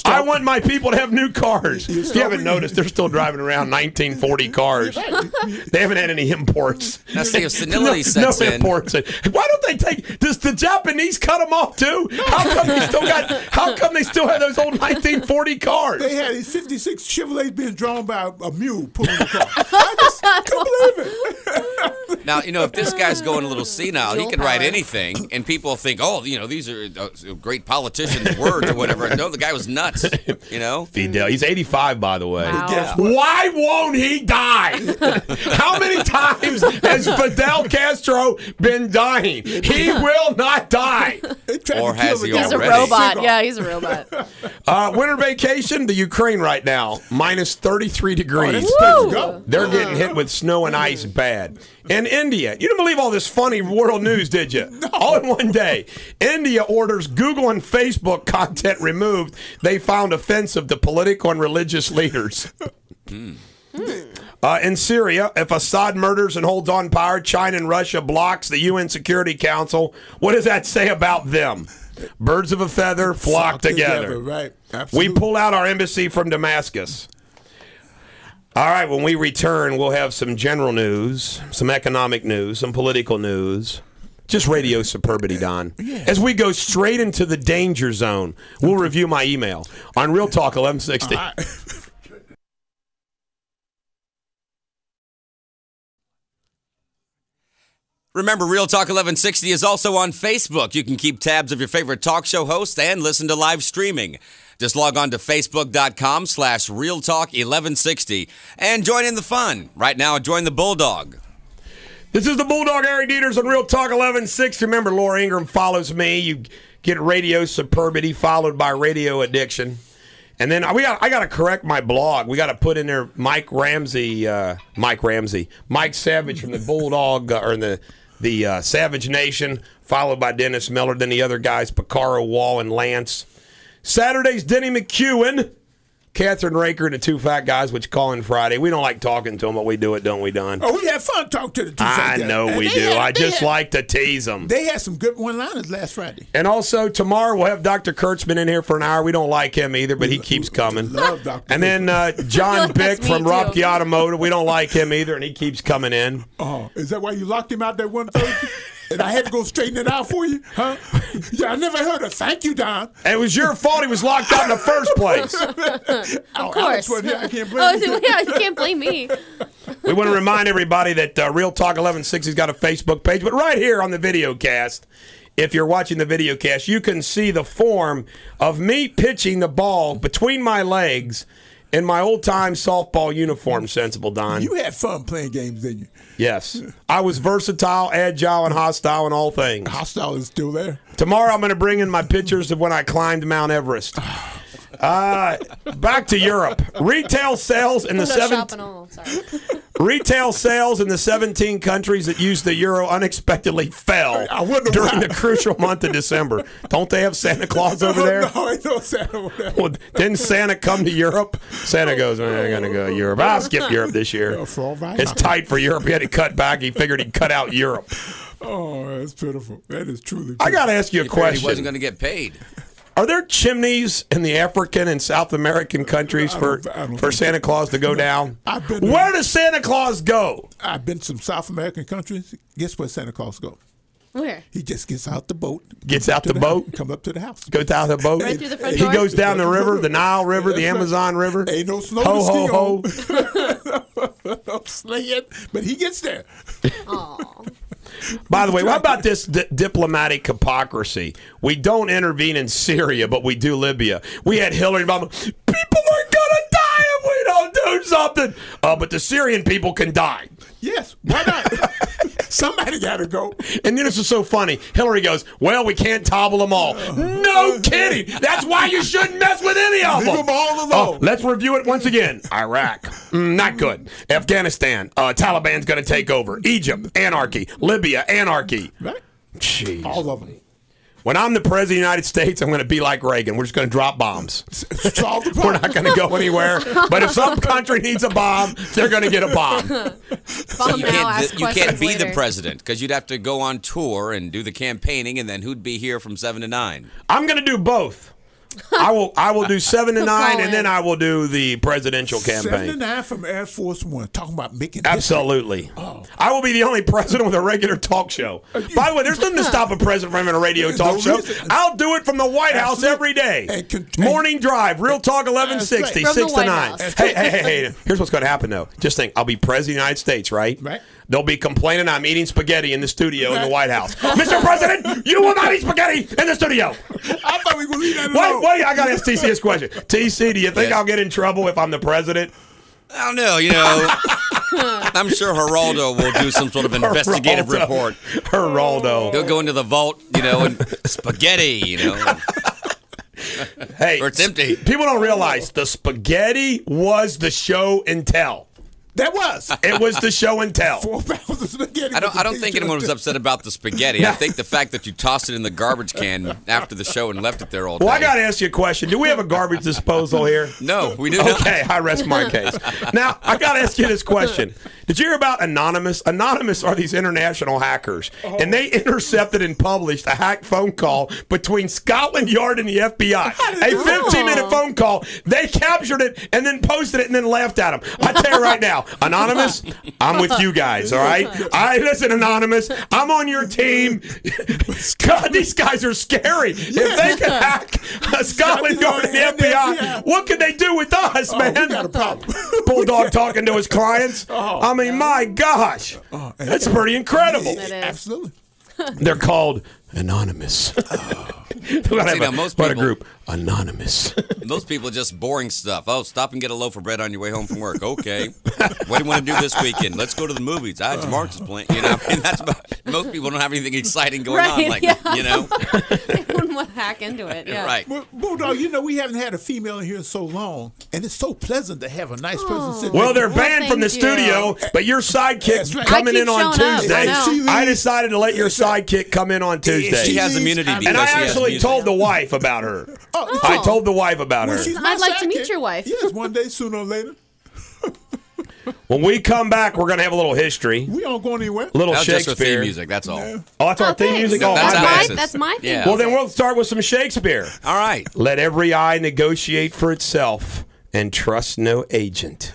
I want my people to have new cars. If you haven't noticed, they're still driving around 1940 cars. They haven't had any imports. Now, see, if senility sets no in. imports. Why don't they take? Does the Japanese cut them off too? How come they still have those old 1940 cars? They had these 56 Chevrolets being drawn by a mule pulling the car. I just couldn't believe it. Now, if this guy's going a little senile, he Dual can write power. anything, and people think, these are great politicians' words or whatever. No, the guy was nuts, Fidel. He's 85, by the way. Wow. Guess what? Why won't he die? How many times has Fidel Castro been dying? He will not die. They tried Or to kill has the he guy He's a with already? robot. cigar. Yeah, he's a robot. Winter vacation, the Ukraine right now, minus 33 degrees. That's the place to go. They're getting hit with snow and ice bad. And India, you didn't believe all this funny world news, did you? All in one day. India orders Google and Facebook content removed they found offensive to political and religious leaders. In Syria, if Assad murders and holds on power, China and Russia blocks the UN Security Council. What does that say about them? Birds of a feather flock together. Right. Absolutely. We pull out our embassy from Damascus. All right, when we return, we'll have some general news, some economic news, some political news. Just radio superbity, Don. As we go straight into the danger zone, we'll review my email on Real Talk 1160. Remember, Real Talk 1160 is also on Facebook. You can keep tabs of your favorite talk show hosts and listen to live streaming. Just log on to facebook.com/Real Talk 1160 and join in the fun. Right now, join the Bulldog. This is the Bulldog, Harry Deters on Real Talk 1160. Remember, Laura Ingram follows me. You get radio superbity followed by radio addiction. And then I got to correct my blog. We got to put in there Mike Savage from the Bulldog or the Savage Nation, followed by Dennis Miller, then the other guys, Picaro, Wall, and Lance. Saturday's Denny McEwen, Catherine Raker, and the two fat guys, which call in Friday. We don't like talking to them, but we do it, don't we, Don? Oh, we had fun talking to the two I fat guys. know we They do. had- I they just had- like to tease them. They had some good one-liners last Friday. And also, tomorrow we'll have Dr. Kurtzman in here for an hour. We don't like him either, but he keeps coming. Love Dr. And then John That's Bick me from too. Robke Automotive. We don't like him either, and he keeps coming in. Oh, is that why you locked him out that one Thursday? And I had to go straighten it out for you? Huh? Yeah, I never heard of thank you, Don. And it was your fault he was locked out in the first place. Of course. I can't blame Oh, you. yeah, you can't blame me. We want to remind everybody that Real Talk 1160's got a Facebook page, but right here on the video cast, if you're watching the video cast, you can see the form of me pitching the ball between my legs in my old-time softball uniform, Sensible Don. You had fun playing games, didn't you? Yes. I was versatile, agile, and hostile in all things. Hostile is still there. Tomorrow I'm going to bring in my pictures of when I climbed Mount Everest. Back to Europe. Retail sales in the Photoshop and all. Sorry. Retail sales in the 17 countries that use the euro unexpectedly fell during the crucial month of December. Don't they have Santa Claus over there? No, ain't no Santa over there. Well, didn't Santa come to Europe? Santa goes, I'm going to go to Europe. I'll skip Europe this year. It's tight for Europe. He had to cut back. He figured he'd cut out Europe. Oh, that's pitiful. That is truly pitiful. I got to ask you a question. He wasn't going to get paid. Are there chimneys in the African and South American countries for Santa Claus to go down? Where does Santa Claus go? I've been to some South American countries. Guess where Santa Claus go? Where? He just gets out the boat. Gets out the boat? Come up to the house. Goes out the boat? Right through the front He door? goes down the river, the Nile River, the Amazon River. Ain't no snow Ho, to ski ho, on. No sleighing, but he gets there. Aw. By the way, what about this diplomatic hypocrisy? We don't intervene in Syria, but we do Libya. We had Hillary Obama. People are going to die if we don't do something. But the Syrian people can die. Yes, why not? Somebody got to go. And then this is so funny. Hillary goes, well, we can't topple them all. No kidding. That's why you shouldn't mess with any of them. Leave them all alone. Let's review it once again. Iraq, not good. Afghanistan, Taliban's going to take over. Egypt, anarchy. Libya, anarchy. Right? Jeez. All of them. When I'm the president of the United States, I'm going to be like Reagan. We're just going to drop bombs. Solve the We're problem. not going to go anywhere. But if some country needs a bomb, they're going to get a bomb. Bomb You now, ask can't questions be later. the president because you'd have to go on tour and do the campaigning, and then who'd be here from 7 to 9? I'm going to do both. I will do 7 to 9, Call and then in. I will do the presidential campaign. 79 from Air Force One, talking about making Absolutely. I will be the only president with a regular talk show. By the way, there's nothing to stop a president from having a radio talk show. I'll do it from the White House every day. Morning Drive, Real Talk 1160, From the 6 to White 9. House. Hey. Here's what's going to happen, though. Just think, I'll be president of the United States, right? Right. They'll be complaining I'm eating spaghetti in the studio in the White House. Mr. President, you will not eat spaghetti in the studio. I thought we were going to leave that alone. Wait, I got to ask TC this question. TC, do you think I'll get in trouble if I'm the president? I don't know. I'm sure Geraldo will do some sort of investigative report. Geraldo. He'll go into the vault, and spaghetti, Hey, or it's empty. People don't realize the spaghetti was the show and tell. That was. It was the show and tell. 4 pounds of spaghetti. I don't think anyone was upset about the spaghetti. I think the fact that you tossed it in the garbage can after the show and left it there all day. Well, I got to ask you a question. Do we have a garbage disposal here? No, we do not. Okay, I rest my case. Now, I got to ask you this question. Did you hear about Anonymous? Anonymous are these international hackers, and they intercepted and published a hacked phone call between Scotland Yard and the FBI. A 15-minute phone call. They captured it and then posted it and then laughed at them. I tell you right now, Anonymous, I'm with you guys, all right? Listen, Anonymous, I'm on your team. God, these guys are scary. If they can hack Scotland Yard and the FBI, what can they do with us, man? We got a problem. Bulldog talking to his clients. I mean, my gosh. That's pretty incredible. It is. Absolutely. They're called Anonymous. Most what a people- group. Anonymous. Most people just boring stuff. Oh, stop and get a loaf of bread on your way home from work. Okay. What do you want to do this weekend? Let's go to the movies. Mark's playing. That's about. Most people don't have anything exciting going on. Right, yeah. Like. They wouldn't want to hack into it. Yeah. Right. Well, Bulldog, we haven't had a female in here in so long, and it's so pleasant to have a nice person sitting Well, there. they're banned from the thank you. studio, but your sidekick's That's right. coming I in keep on showing up. Tuesday. I know. I decided to let your sidekick come in on Tuesday. She has immunity because and I she has actually music. told the wife about her. Oh. I told the wife about her. She's my I'd like to sidekick. meet your wife. Yes, one day, sooner or later. When we come back, we're going to have a little history, We aren't going anywhere. little That was just her theme Shakespeare. music. That's all. Yeah. Oh, that's our theme thanks. music? No, Oh, that's my our bad. Alexis. That's my theme. Yeah. Well, then we'll start with some Shakespeare. All right. Let every eye negotiate for itself and trust no agent.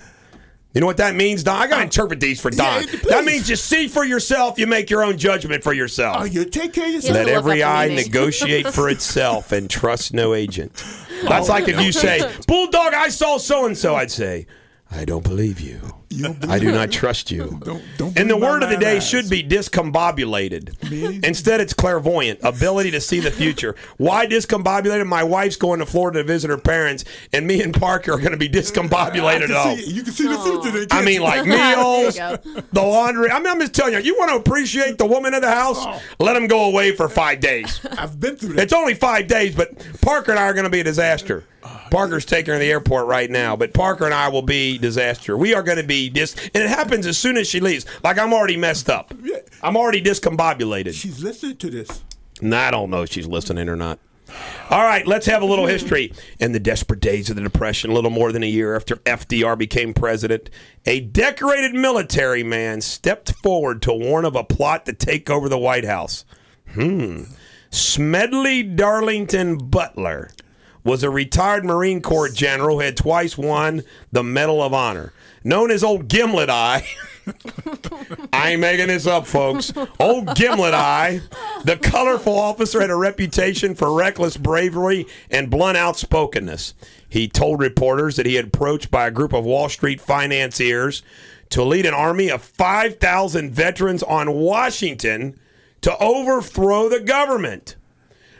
You know what that means, Don? I got to interpret these for Don. Yeah, please. That means you see for yourself, you make your own judgment for yourself. Oh, you take care of yourself. Let to look every up the eye meaning. negotiate for itself and trust no agent. That's like if you say, Bulldog, I saw so-and-so. I'd say, I don't believe you. I do not trust you. Don't And the believe my word of the lying day eyes. should be discombobulated. Me? Instead, it's clairvoyant, ability to see the future. Why discombobulated? My wife's going to Florida to visit her parents, and me and Parker are going to be discombobulated. You can see the future. Then, I can't mean, you? like There meals, you go. the laundry. I mean, I'm just telling you, you want to appreciate the woman of the house? Let them go away for 5 days. I've been through that. It's only 5 days, but Parker and I are going to be a disaster. Parker's taking her to the airport right now, but Parker and I will be disaster. We are going to be and it happens as soon as she leaves. Like, I'm already messed up. I'm already discombobulated. She's listening to this. No, I don't know if she's listening or not. All right, let's have a little history. In the desperate days of the Depression, a little more than a year after FDR became president, a decorated military man stepped forward to warn of a plot to take over the White House. Smedley Darlington Butler was a retired Marine Corps general who had twice won the Medal of Honor. Known as Old Gimlet Eye. I ain't making this up, folks. Old Gimlet Eye, the colorful officer, had a reputation for reckless bravery and blunt outspokenness. He told reporters that he had approached by a group of Wall Street financiers to lead an army of 5,000 veterans on Washington to overthrow the government.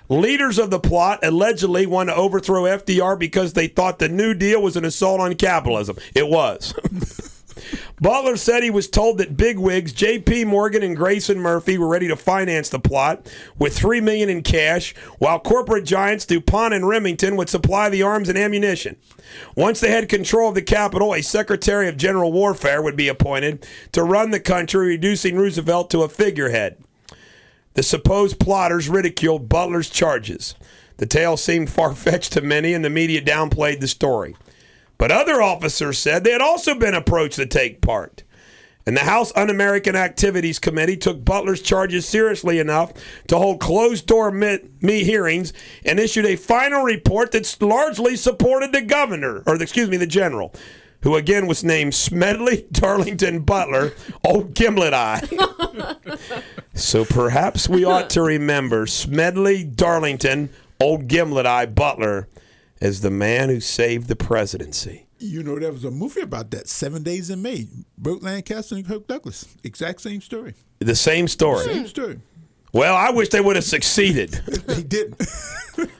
Leaders of the plot allegedly wanted to overthrow FDR because they thought the New Deal was an assault on capitalism. It was. Butler said he was told that bigwigs J.P. Morgan and Grayson Murphy were ready to finance the plot with $3 million in cash, while corporate giants DuPont and Remington would supply the arms and ammunition. Once they had control of the Capitol, a Secretary of General Warfare would be appointed to run the country, reducing Roosevelt to a figurehead. The supposed plotters ridiculed Butler's charges. The tale seemed far-fetched to many, and the media downplayed the story. But other officers said they had also been approached to take part. And the House Un-American Activities Committee took Butler's charges seriously enough to hold closed-door hearings and issued a final report that largely supported the the general, who again was named Smedley Darlington Butler, Old Gimlet Eye. So perhaps we ought to remember Smedley Darlington, Old Gimlet Eye Butler, as the man who saved the presidency. You know, there was a movie about that, 7 Days in May. Burt Lancaster and Kirk Douglas. Exact same story. The same story? Same story. Well, I wish they would have succeeded. They didn't.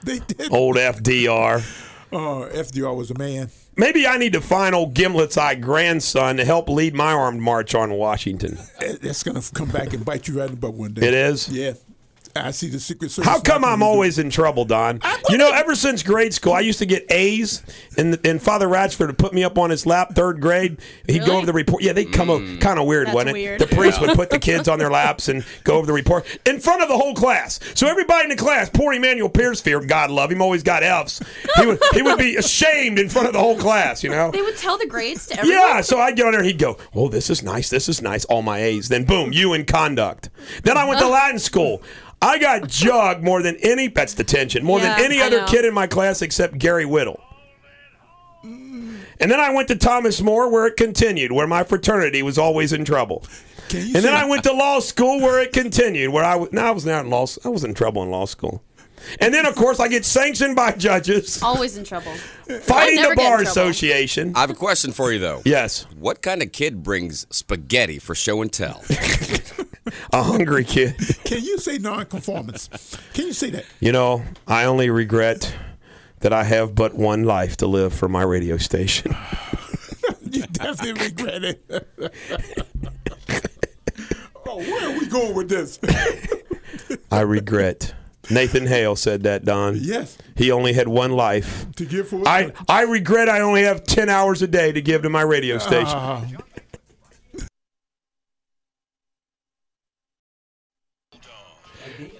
They didn't. Old FDR. FDR was a man. Maybe I need to find old Gimlet's Eye grandson to help lead my armed march on Washington. That's going to come back and bite you right in the butt one day. It is? Yeah. I see the Secret Service. How come I'm always in trouble, Don? You know, ever since grade school, I used to get A's, and Father Ratchford would put me up on his lap, third grade. He'd go over the report. Yeah, they'd come over. Kind of weird, That's wasn't weird. it? The priest would put the kids on their laps and go over the report in front of the whole class. So everybody in the class, poor Emmanuel Piercefield, God love him, always got F's. He would be ashamed in front of the whole class, you know? They would tell the grades to everyone? Yeah, so I'd get on there, he'd go, oh, this is nice, all my A's. Then boom, you in conduct. Then I went to Latin school. I got jugged more than any, that's detention, more than any other kid in my class except Gary Whittle. And then I went to Thomas More, where it continued, where my fraternity was always in trouble. And then I went to law school, where it continued, where I was not in law. I was in trouble in law school. And then, of course, I get sanctioned by judges. Always in trouble. Fighting the Bar Association. I have a question for you, though. Yes. What kind of kid brings spaghetti for show and tell? A hungry kid. Can you say nonconformance? Can you say that? You know, I only regret that I have but one life to live for my radio station. You definitely regret it. Oh, where are we going with this? I regret. Nathan Hale said that, Don. Yes. He only had one life. To give for what? I regret I only have 10 hours a day to give to my radio station.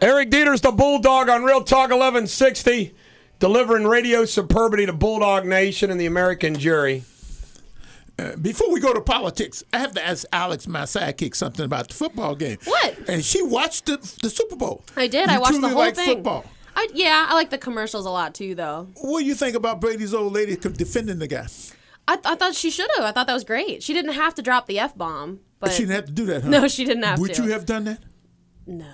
Eric Deters, the Bulldog on Real Talk 1160, delivering radio superbity to Bulldog Nation and the American jury. Before we go to politics, I have to ask Alex, my sidekick, something about the football game. What? And she watched the Super Bowl. I did. You I watched the truly whole like thing. Football. I like the commercials a lot, too, though. What do you think about Brady's old lady defending the guy? I thought she should have. I thought that was great. She didn't have to drop the F-bomb. But She didn't have to do that, huh? No, she didn't have Would to. you have done that? No.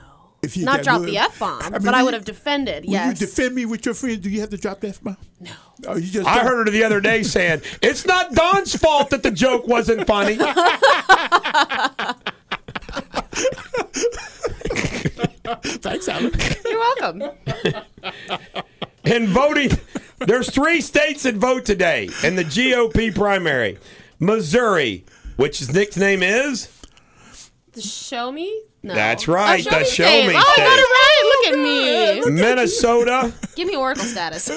If you Not got drop good? the F-bomb, mean, but I would have defended, Will yes. you defend me with your friends? Do you have to drop the F-bomb? No. Oh, you just I don't? heard her the other day saying, it's not Don's fault that the joke wasn't funny. Thanks, Alex. You're welcome. In voting, there's 3 states that vote today in the GOP primary. Missouri, which his nickname is? Show me? No. That's right. The show state. me Oh, I got state. it right. Look at me. Minnesota. Give me Oracle status.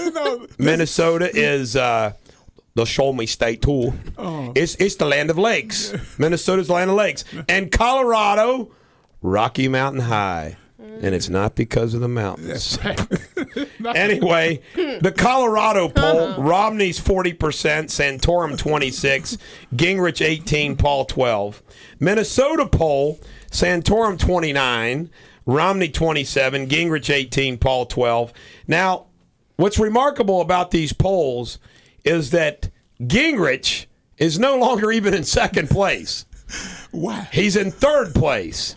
Minnesota is the show me state too. It's the land of lakes. Minnesota's the land of lakes. And Colorado, Rocky Mountain High. And it's not because of the mountains. Anyway, the Colorado poll, Romney's 40%, Santorum 26, Gingrich 18, Paul 12. Minnesota poll, Santorum 29, Romney 27, Gingrich 18, Paul 12. Now, what's remarkable about these polls is that Gingrich is no longer even in second place. Why? He's in third place,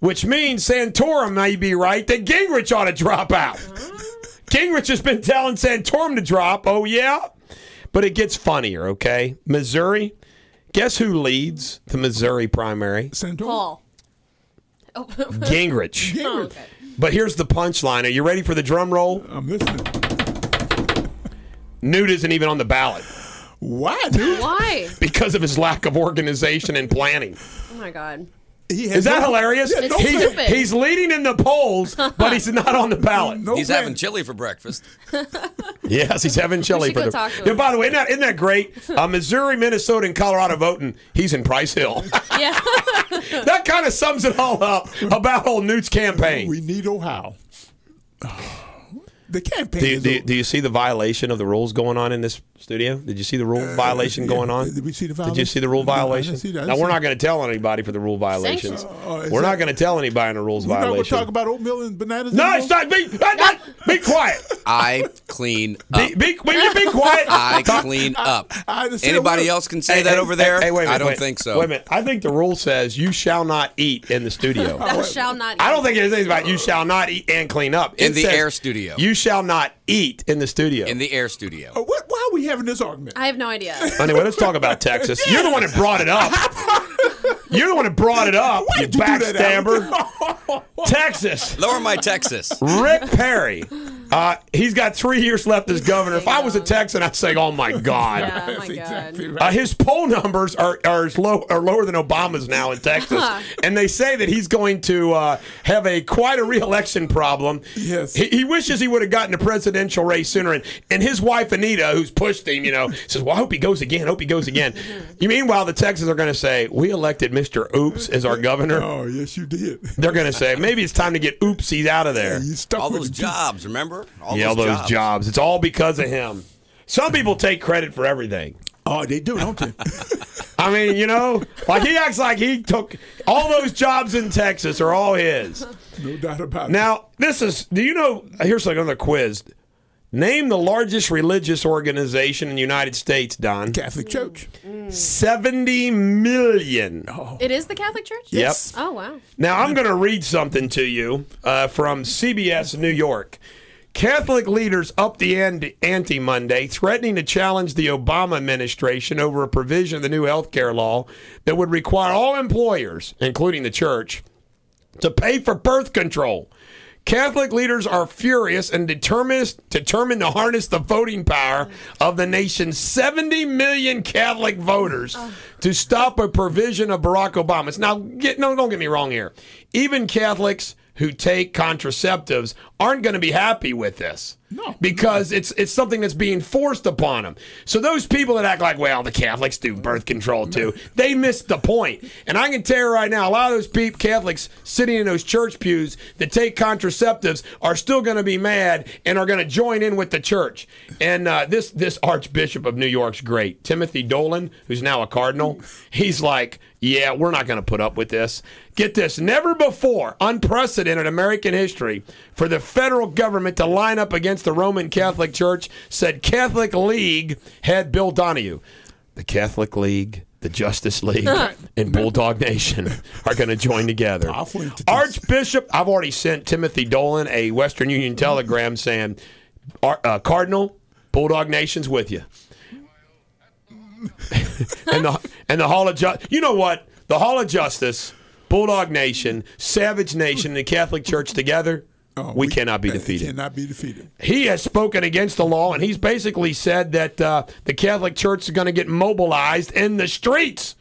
which means Santorum may be right that Gingrich ought to drop out. Gingrich has been telling Santorum to drop. Oh, yeah? But it gets funnier, okay? Missouri, guess who leads the Missouri primary? Santorum. Paul. Oh. Gingrich. Oh, okay. But here's the punchline. Are you ready for the drum roll? I'm listening. Newt isn't even on the ballot Why, dude? Why? because of his lack of organization and planning. Oh my God. He has Is that no- hilarious? Yeah, no It's he's, stupid. he's leading in the polls, but he's not on the ballot. no He's plan. having chili for breakfast. Yes, he's having chili should for go the. talk to Yeah, him. by the way, isn't that great? Missouri, Minnesota, and Colorado voting. He's in Price Hill. Yeah. That kind of sums it all up about old Newt's campaign. We need Ohio. The campaign Do you see the violation of the rules going on in this studio? Did you see the rule violation going on? Did we see the Did you see the rule No, I didn't violation? see that. I Now, didn't we're see not going to tell anybody for the rule violations. Sanctions. We're not going to tell anybody on the rules We're not going to violation. talk about oatmeal and bananas No, anymore? it's not. Be quiet. I clean up. Will you be quiet? I clean up. I understand Anybody what- else can say that over there? Hey, wait a minute, I don't wait. think so. Wait a minute. I think the rule says you shall not eat in the studio. Thou shalt not eat. I don't think it says about you shall not eat and clean up. In It the says air studio. You shall not eat in the studio. In the air studio. Why are we having this argument? I have no idea. Anyway, let's talk about Texas. You're the one that brought it up. You're the one that brought it up, you did you do that, backstabber. Texas. Lower my Texas. Rick Perry. He's got 3 years left as governor. If I was a Texan, I'd say, oh, my God. Yeah, oh my That's exactly God. right. His poll numbers are lower than Obama's now in Texas, and they say that he's going to have quite a re-election problem. Yes. He wishes he would have gotten the presidential race sooner, and his wife Anita, who's pushed him, says, "Well, I hope he goes again. Hope he goes again." Meanwhile, the Texans are going to say, "We elected Mr. Oops as our governor." Oh, yes, you did. They're going to say, "Maybe it's time to get Oopsies out of there." You stuck All with those it, too. jobs, remember? All Yeah, those jobs. It's all because of him. Some people take credit for everything. Oh, they do, don't they? I mean, like he acts like he took all those jobs in Texas are all his. No doubt about it. Now, do you know, here's another quiz. Name the largest religious organization in the United States, Don. Catholic Church. 70 million. It is the Catholic Church? Yep. Oh, wow. Now, I'm going to read something to you from CBS New York. Catholic leaders upped the ante Monday, threatening to challenge the Obama administration over a provision of the new health care law that would require all employers, including the church, to pay for birth control. Catholic leaders are furious and determined to harness the voting power of the nation's 70 million Catholic voters to stop a provision of Barack Obama's. Now, don't get me wrong here. Even Catholics who take contraceptives aren't going to be happy with this. No. Because it's something that's being forced upon them. So those people that act like, well, the Catholics do birth control too, they missed the point. And I can tell you right now, a lot of those Catholics sitting in those church pews that take contraceptives are still going to be mad and are going to join in with the church. And this Archbishop of New York's great. Timothy Dolan, who's now a cardinal, he's like, yeah, we're not going to put up with this. Get this, never before, unprecedented American history, for the federal government to line up against the Roman Catholic Church, said Catholic League head Bill Donahue. The Catholic League, the Justice League, and Bulldog Nation are going to join together. Archbishop, I've already sent Timothy Dolan a Western Union telegram saying, Cardinal, Bulldog Nation's with you. and the Hall of Justice, you know what? The Hall of Justice, Bulldog Nation, Savage Nation, and the Catholic Church together, we cannot be defeated. Cannot be defeated. He has spoken against the law, and he's basically said that the Catholic Church is going to get mobilized in the streets.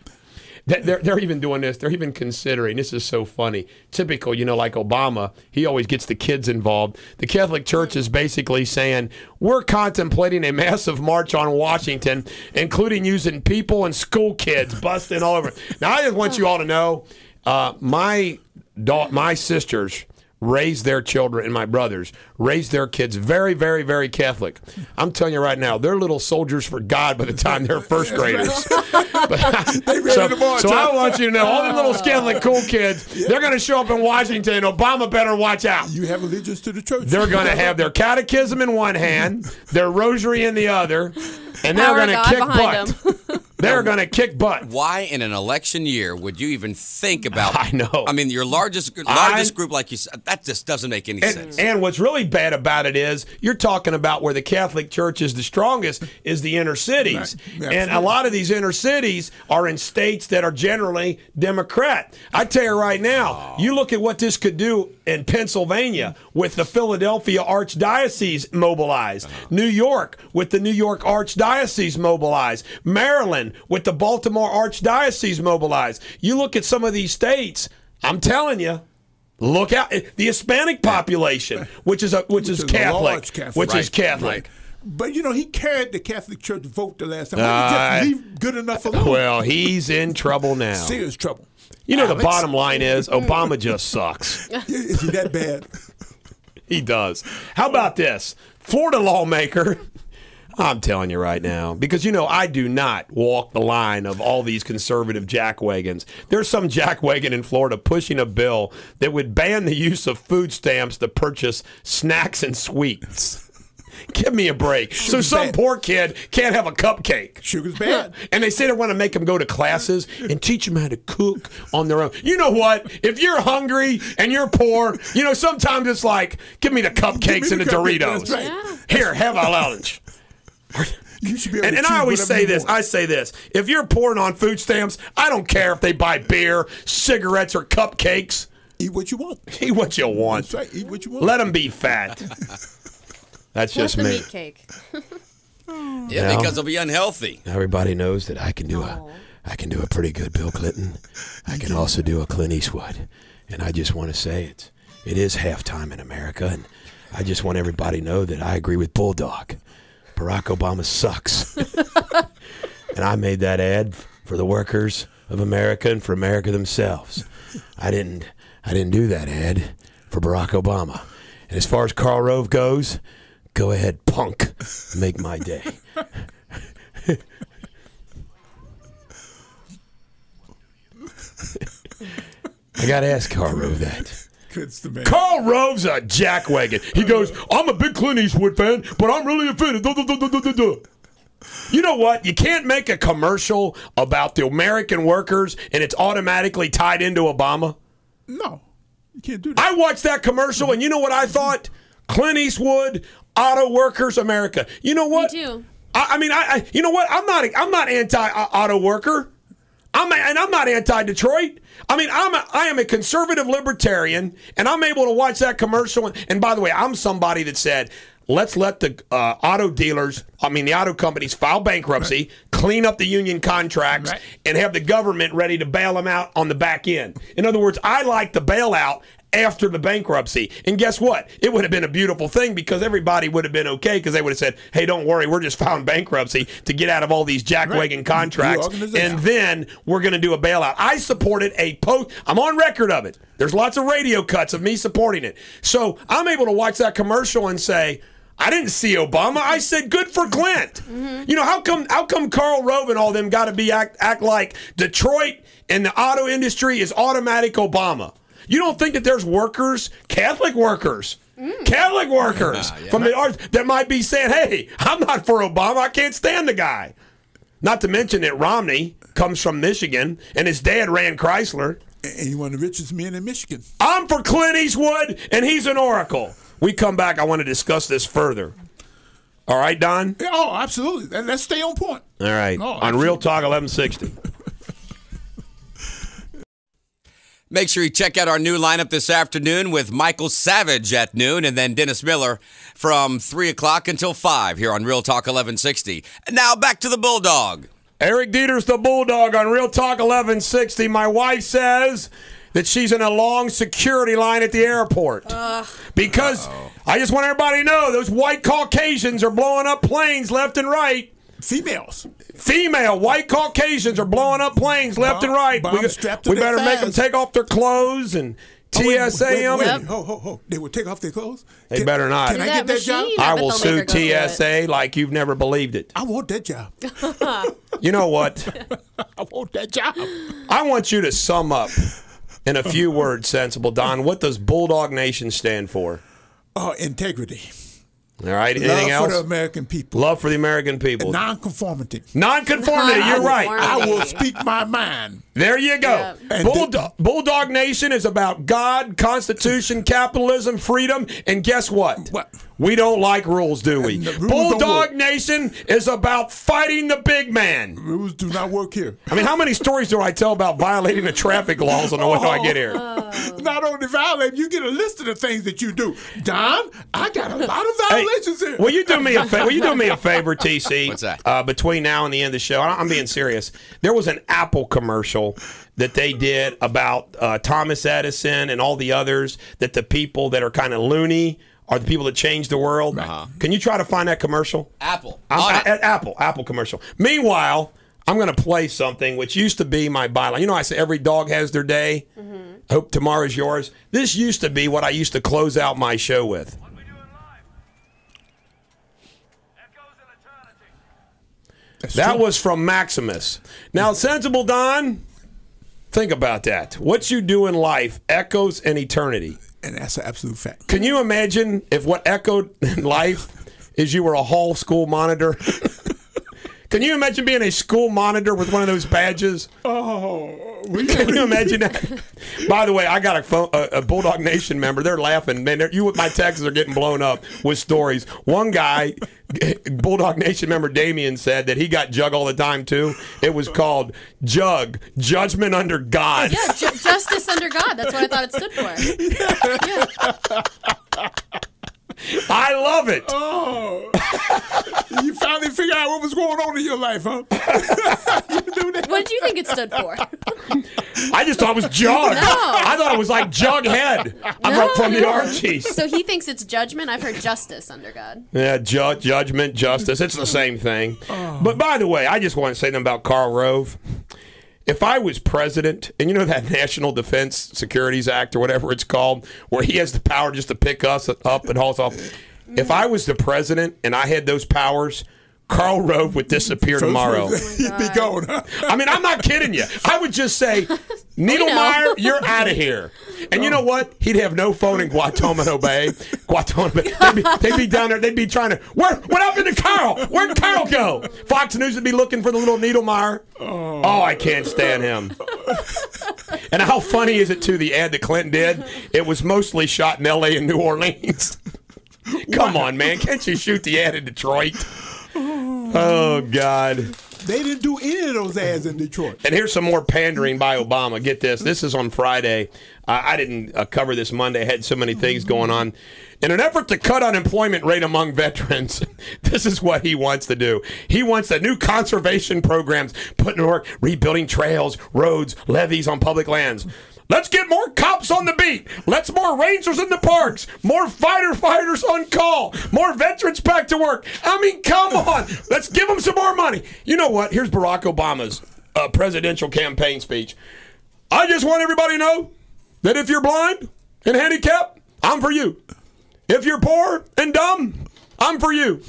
They're even doing this. They're even considering. This is so funny. Typical, like Obama, he always gets the kids involved. The Catholic Church is basically saying, we're contemplating a massive march on Washington, including using people and school kids busting all over. Now, I just want you all to know, my sisters raised their children, and my brothers raised their kids very, very, very Catholic. I'm telling you right now, they're little soldiers for God by the time they're first graders. So I want you to know, all the little Catholic cool kids, they're going to show up in Washington, and Obama better watch out. You have allegiance to the church. They're going to have their catechism in one hand, their rosary in the other, and they're going to kick butt. They're going to kick butt. Why in an election year would you even think about? I know. I mean, your largest group, like you said, that just doesn't make any sense. And what's really bad about it is you're talking about where the Catholic Church is the strongest is the inner cities. Right. And a lot of these inner cities are in states that are generally Democrat. I tell you right now, you look at what this could do in Pennsylvania with the Philadelphia Archdiocese mobilized, New York with the New York Archdiocese mobilized, Maryland with the Baltimore Archdiocese mobilized. You look at some of these states, I'm telling you, look out. The Hispanic population, which is Catholic, is Catholic. Right. But, he carried the Catholic Church vote the last time. Why did he just leave good enough alone? Well, he's in trouble now. Serious trouble. The bottom line is Obama just sucks. Is he that bad? He does. How about this? Florida lawmaker, I'm telling you right now, because, I do not walk the line of all these conservative jackwagons. There's some jackwagon in Florida pushing a bill that would ban the use of food stamps to purchase snacks and sweets. Give me a break. Sugar's so some bad. poor kid can't have a cupcake. Sugar's bad. And they say they want to make them go to classes and teach them how to cook on their own. You know what? If you're hungry and you're poor, sometimes it's like, give me the cupcakes and the Doritos. That's right. Yeah. Here, have a lunch. You should be able to And choose I always whatever say you this. want. I say this. If you're poor and on food stamps, I don't care if they buy beer, cigarettes, or cupcakes. Eat what you want. Eat what you want. That's right. Eat what you want. Let them be fat. That's just What's the me. meat cake? Yeah, because it'll be unhealthy. Everybody knows that I can do a pretty good Bill Clinton. I can also do a Clint Eastwood. And I just want to say it is halftime in America, and I just want everybody to know that I agree with Bulldog. Barack Obama sucks. And I made that ad for the workers of America and for America themselves. I didn't do that ad for Barack Obama. And as far as Karl Rove goes, go ahead, punk. Make my day. I got to ask Karl Rove that. It's the man. Karl Rove's a jackwagon. He goes, I'm a big Clint Eastwood fan, but I'm really offended. Duh, duh, duh, duh, duh, duh, duh. You know what? You can't make a commercial about the American workers and it's automatically tied into Obama. No, you can't do that. I watched that commercial, and you know what I thought? Clint Eastwood, Auto Workers America. You know what? Me too. I mean, you know what? I'm not anti-auto worker. I'm not anti-Detroit. I mean, I am a conservative libertarian, and I'm able to watch that commercial. And by the way, I'm somebody that said, let's let the the auto companies file bankruptcy, clean up the union contracts, and have the government ready to bail them out on the back end. In other words, I like the bailout after the bankruptcy. And guess what? It would have been a beautiful thing because everybody would have been okay because they would have said, hey, don't worry, we're just filing bankruptcy to get out of all these jackwagon contracts, and then we're going to do a bailout. I supported I'm on record of it. There's lots of radio cuts of me supporting it. So I'm able to watch that commercial and say, I didn't see Obama. I said, good for Clint. Mm-hmm. You know, how come Karl Rove and all them got to be act like Detroit and the auto industry is automatic Obama? You don't think that there's workers, Catholic workers from the arts that might be saying, hey, I'm not for Obama. I can't stand the guy. Not to mention that Romney comes from Michigan and his dad ran Chrysler. And he's one of the richest men in Michigan. I'm for Clint Eastwood, and he's an oracle. We come back, I want to discuss this further. All right, Don? Oh, absolutely. And let's stay on point. All right. On Real Talk 1160. Make sure you check out our new lineup this afternoon with Michael Savage at noon and then Dennis Miller from 3 o'clock until 5 here on Real Talk 1160. And now back to the Bulldog. Eric Deters, the Bulldog, on Real Talk 1160. My wife says that she's in a long security line at the airport. Because I just want everybody to know those white Caucasians are blowing up planes left and right. Female white Caucasians are blowing up planes left and right. We better make them take off their clothes and TSA them. Ho. They would take off their clothes? They better not. Can I get that job? I will sue TSA like you've never believed it. I want that job. You know what? I want that job. I want you to sum up in a few words, Sensible Don. What does Bulldog Nation stand for? Integrity. All right. Anything else? Love for the American people. Love for the American people. Non-conformity. Non-conformity. You're right. I will speak my mind. There you go. Yeah. Bulldog Nation is about God, Constitution, capitalism, freedom, and guess what? What? We don't like rules, do we? Rules Bulldog Nation is about fighting the big man. Rules do not work here. I mean, how many stories do I tell about violating the traffic laws on the way I get here? Not only violate, you get a list of the things that you do. Don, I got a lot of violations here. Will you do me a favor, TC? What's that? Between now and the end of the show, I'm being serious. There was an Apple commercial that they did about Thomas Edison and all the others, that the people that are kind of loony are the people that change the world. Can you try to find that commercial? Apple. Apple commercial. Meanwhile, I'm going to play something which used to be my byline. You know, I say every dog has their day. I hope tomorrow's yours. This used to be what I used to close out my show with. What we do in life echoes in eternity. That was from Maximus. Now, Sensible Don, think about that. What you do in life echoes in eternity. And that's an absolute fact. Can you imagine if what echoed in life is you were a hall school monitor? Can you imagine being a school monitor with one of those badges? Can you imagine that? By the way, I got a Bulldog Nation member. They're laughing. Man, my texts are getting blown up with stories. One guy, Bulldog Nation member Damien, said that he got Jug all the time, too. It was called Jug, Judgment Under God. Yeah, justice under God. That's what I thought it stood for. Yeah. I love it. You finally figured out what was going on in your life, huh? What did you think it stood for? I just thought it was Jug. No. I thought it was like Jughead. I'm from the Archies. So he thinks it's judgment. I've heard justice under God. Yeah, judgment, justice. It's the same thing. But by the way, I just want to say something about Karl Rove. If I was president, and you know that National Defense Securities Act or whatever it's called, where he has the power just to pick us up and haul us off. If I was the president and I had those powers, Karl Rove would disappear tomorrow. He'd be gone, huh? I mean, I'm not kidding you. I would just say, Needlemeyer, you're out of here. And you know what? He'd have no phone in Guantanamo Bay. They'd be down there. They'd be trying to, what happened to Carl? Where'd Carl go? Fox News would be looking for the little Needlemeyer. Oh, I can't stand him. And how funny is it, too, the ad that Clinton did? It was mostly shot in L.A. and New Orleans. Come on, man. Can't you shoot the ad in Detroit? Oh, God. They didn't do any of those ads in Detroit. And here's some more pandering by Obama. Get this. This is on Friday. I didn't cover this Monday. I had so many things going on. In an effort to cut unemployment rate among veterans, this is what he wants to do. He wants the new conservation programs put to work, rebuilding trails, roads, levees on public lands. Let's get more cops on the beat. Let's more rangers in the parks. More fighters on call. More veterans back to work. I mean, come on. Let's give them some more money. You know what? Here's Barack Obama's presidential campaign speech. I just want everybody to know that if you're blind and handicapped, I'm for you. If you're poor and dumb, I'm for you.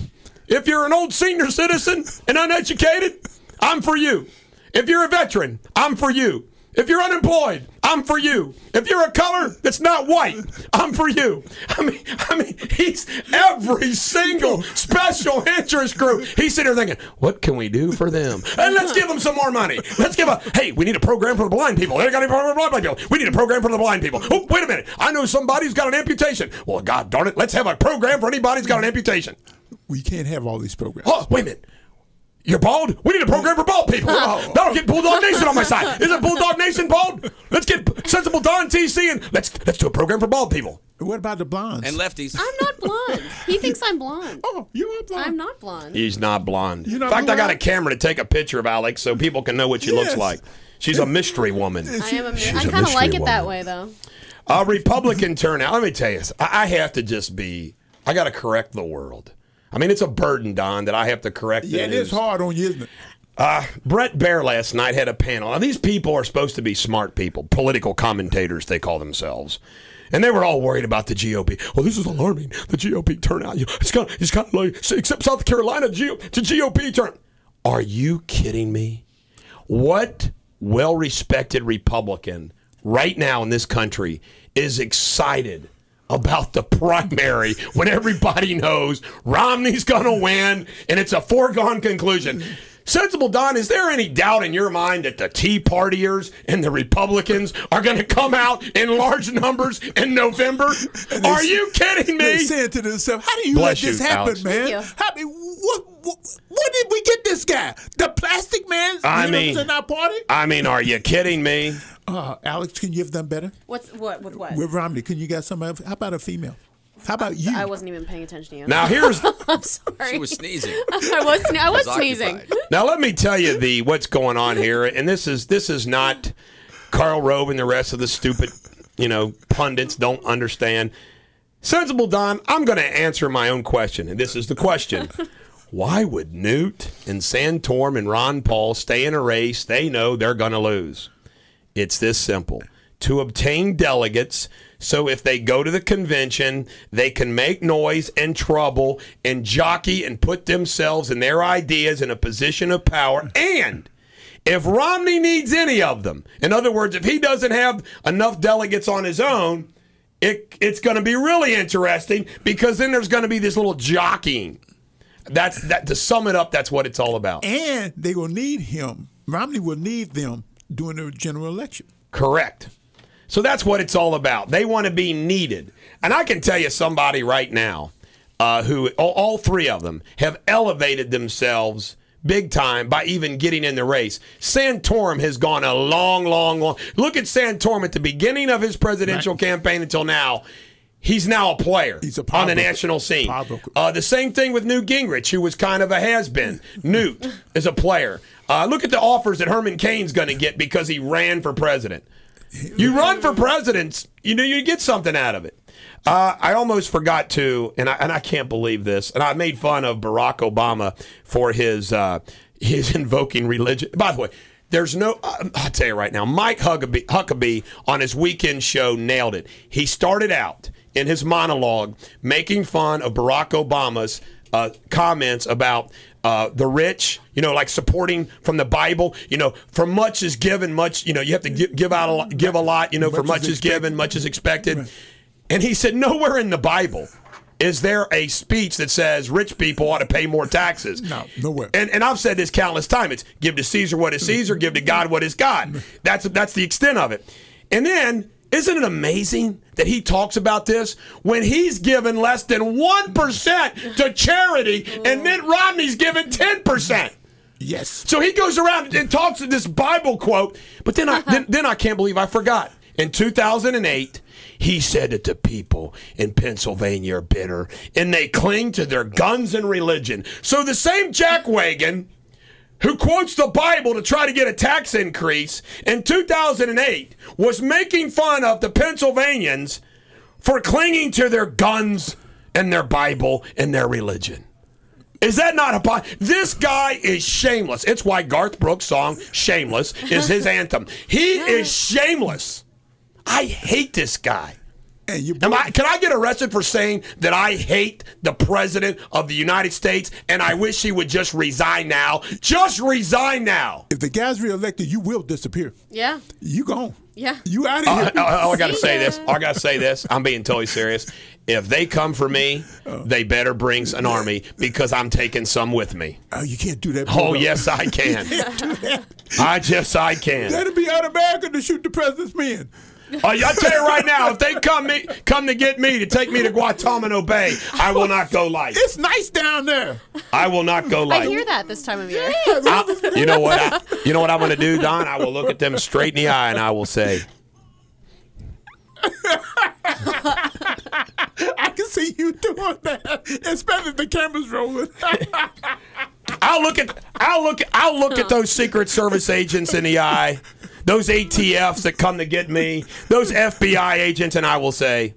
If you're an old senior citizen and uneducated, I'm for you. If you're a veteran, I'm for you. If you're unemployed, I'm for you. If you're a color that's not white, I'm for you. I mean, he's every single special interest group. He's sitting there thinking, what can we do for them? And let's give them some more money. Hey, we need a program for the blind people. They got a program for the blind people. We need a program for the blind people. Oh, wait a minute. I know somebody who's got an amputation. Well, God darn it, let's have a program for anybody who's got an amputation. We can't have all these programs. Oh, wait a minute. You're bald? We need a program for bald people. That'll get Bulldog Nation on my side. Isn't Bulldog Nation bald? Let's get Sensible Don TC and let's do a program for bald people. What about the blondes? And lefties. I'm not blonde. He thinks I'm blonde. Oh, you are blonde. I'm not blonde. He's not blonde. You're In not fact, I got a blonde? camera to take a picture of Alex so people can know what she looks Yes. like. She's a mystery woman. I am She's I a kind of mystery like it that woman. way, though. Republican turnout. Let me tell you, I have to just be. I got to correct the world. I mean, it's a burden, Don, that I have to correct. Yeah, the it is news. hard on you, isn't it? Brett Baer last night had a panel. Now, these people are supposed to be smart people, political commentators, they call themselves. And they were all worried about the GOP. Well, this is alarming. The GOP turnout. It's kind of like, except South Carolina, the GOP turn. Are you kidding me? What well-respected Republican right now in this country is excited about the primary when everybody knows Romney's going to win and it's a foregone conclusion? Sensible Don, is there any doubt in your mind that the Tea Partiers and the Republicans are going to come out in large numbers in November? Are you kidding They're me? saying to themselves, how do you Bless let this you, happen, Alex. man? Thank you. What did we get this guy? The plastic man in our party? I mean, are you kidding me? Alex, can you have done better? What? With what? With Romney, can you get some? How about a female? How about you? I wasn't even paying attention to you. Now here's I'm sorry. She was sneezing. I was Was sneezing. occupied. now let me tell you what's going on here, and this is not Karl Rove and the rest of the stupid, pundits don't understand. Sensible Don, I'm going to answer my own question, and this is the question. Why would Newt and Santorum and Ron Paul stay in a race they know they're going to lose? It's this simple. To obtain delegates, so if they go to the convention, they can make noise and trouble and jockey and put themselves and their ideas in a position of power. And if Romney needs any of them, in other words, if he doesn't have enough delegates on his own, it's going to be really interesting because then there's going to be this little jockeying. To sum it up, that's what it's all about. And they will need him. Romney will need them during the general election. Correct. So that's what it's all about. They want to be needed. And I can tell you somebody right now who, all three of them, have elevated themselves big time by even getting in the race. Santorum has gone a long. Look at Santorum at the beginning of his presidential campaign until now. He's now a player He's a on power the broker. national scene. Power broker. The same thing with Newt Gingrich, who was kind of a has-been. Newt is a player. Look at the offers that Herman Cain's going to get because he ran for president. You run for president, you get something out of it. I almost forgot to, and I can't believe this, and I made fun of Barack Obama for his invoking religion. By the way, there's no, I'll tell you right now, Mike Huckabee on his weekend show nailed it. He started out in his monologue making fun of Barack Obama's comments about the rich, like supporting from the Bible, for much is given, much, you have to give out a lot, for much is given, much is expected. Right. And he said, nowhere in the Bible is there a speech that says rich people ought to pay more taxes. No, nowhere. And I've said this countless times. It's give to Caesar what is Caesar, give to God what is God. That's the extent of it. And then, isn't it amazing that he talks about this when he's given less than 1% to charity and Mitt Romney's given 10%? Yes. So he goes around and talks to this Bible quote, but then I can't believe I forgot. In 2008, he said that the people in Pennsylvania are bitter and they cling to their guns and religion. So the same jackwagon who quotes the Bible to try to get a tax increase in 2008 was making fun of the Pennsylvanians for clinging to their guns and their Bible and their religion. Is that not this guy is shameless. It's why Garth Brooks' song Shameless is his anthem. He is shameless. I hate this guy. And can I get arrested for saying that I hate the president of the United States and I wish he would just resign now? Just resign now. If the guy's reelected, you will disappear. Yeah. You gone. Yeah. You out of here. I got to say this. I got to say this. I'm being totally serious. If they come for me, they better bring an army because I'm taking some with me. Oh, you can't do that. Oh, yes, I can. I can. That'd be un-American to shoot the president's men. I tell you right now, if they come to get me to take me to Guantanamo Bay, I will not go light. It's nice down there. I will not go light. I hear that this time of year. You know what? You know what I'm going to do, Don? I will look at them straight in the eye and I will say, see you doing that, especially if the camera's rolling. I'll look at those Secret Service agents in the eye, those ATFs that come to get me, those FBI agents, and I will say,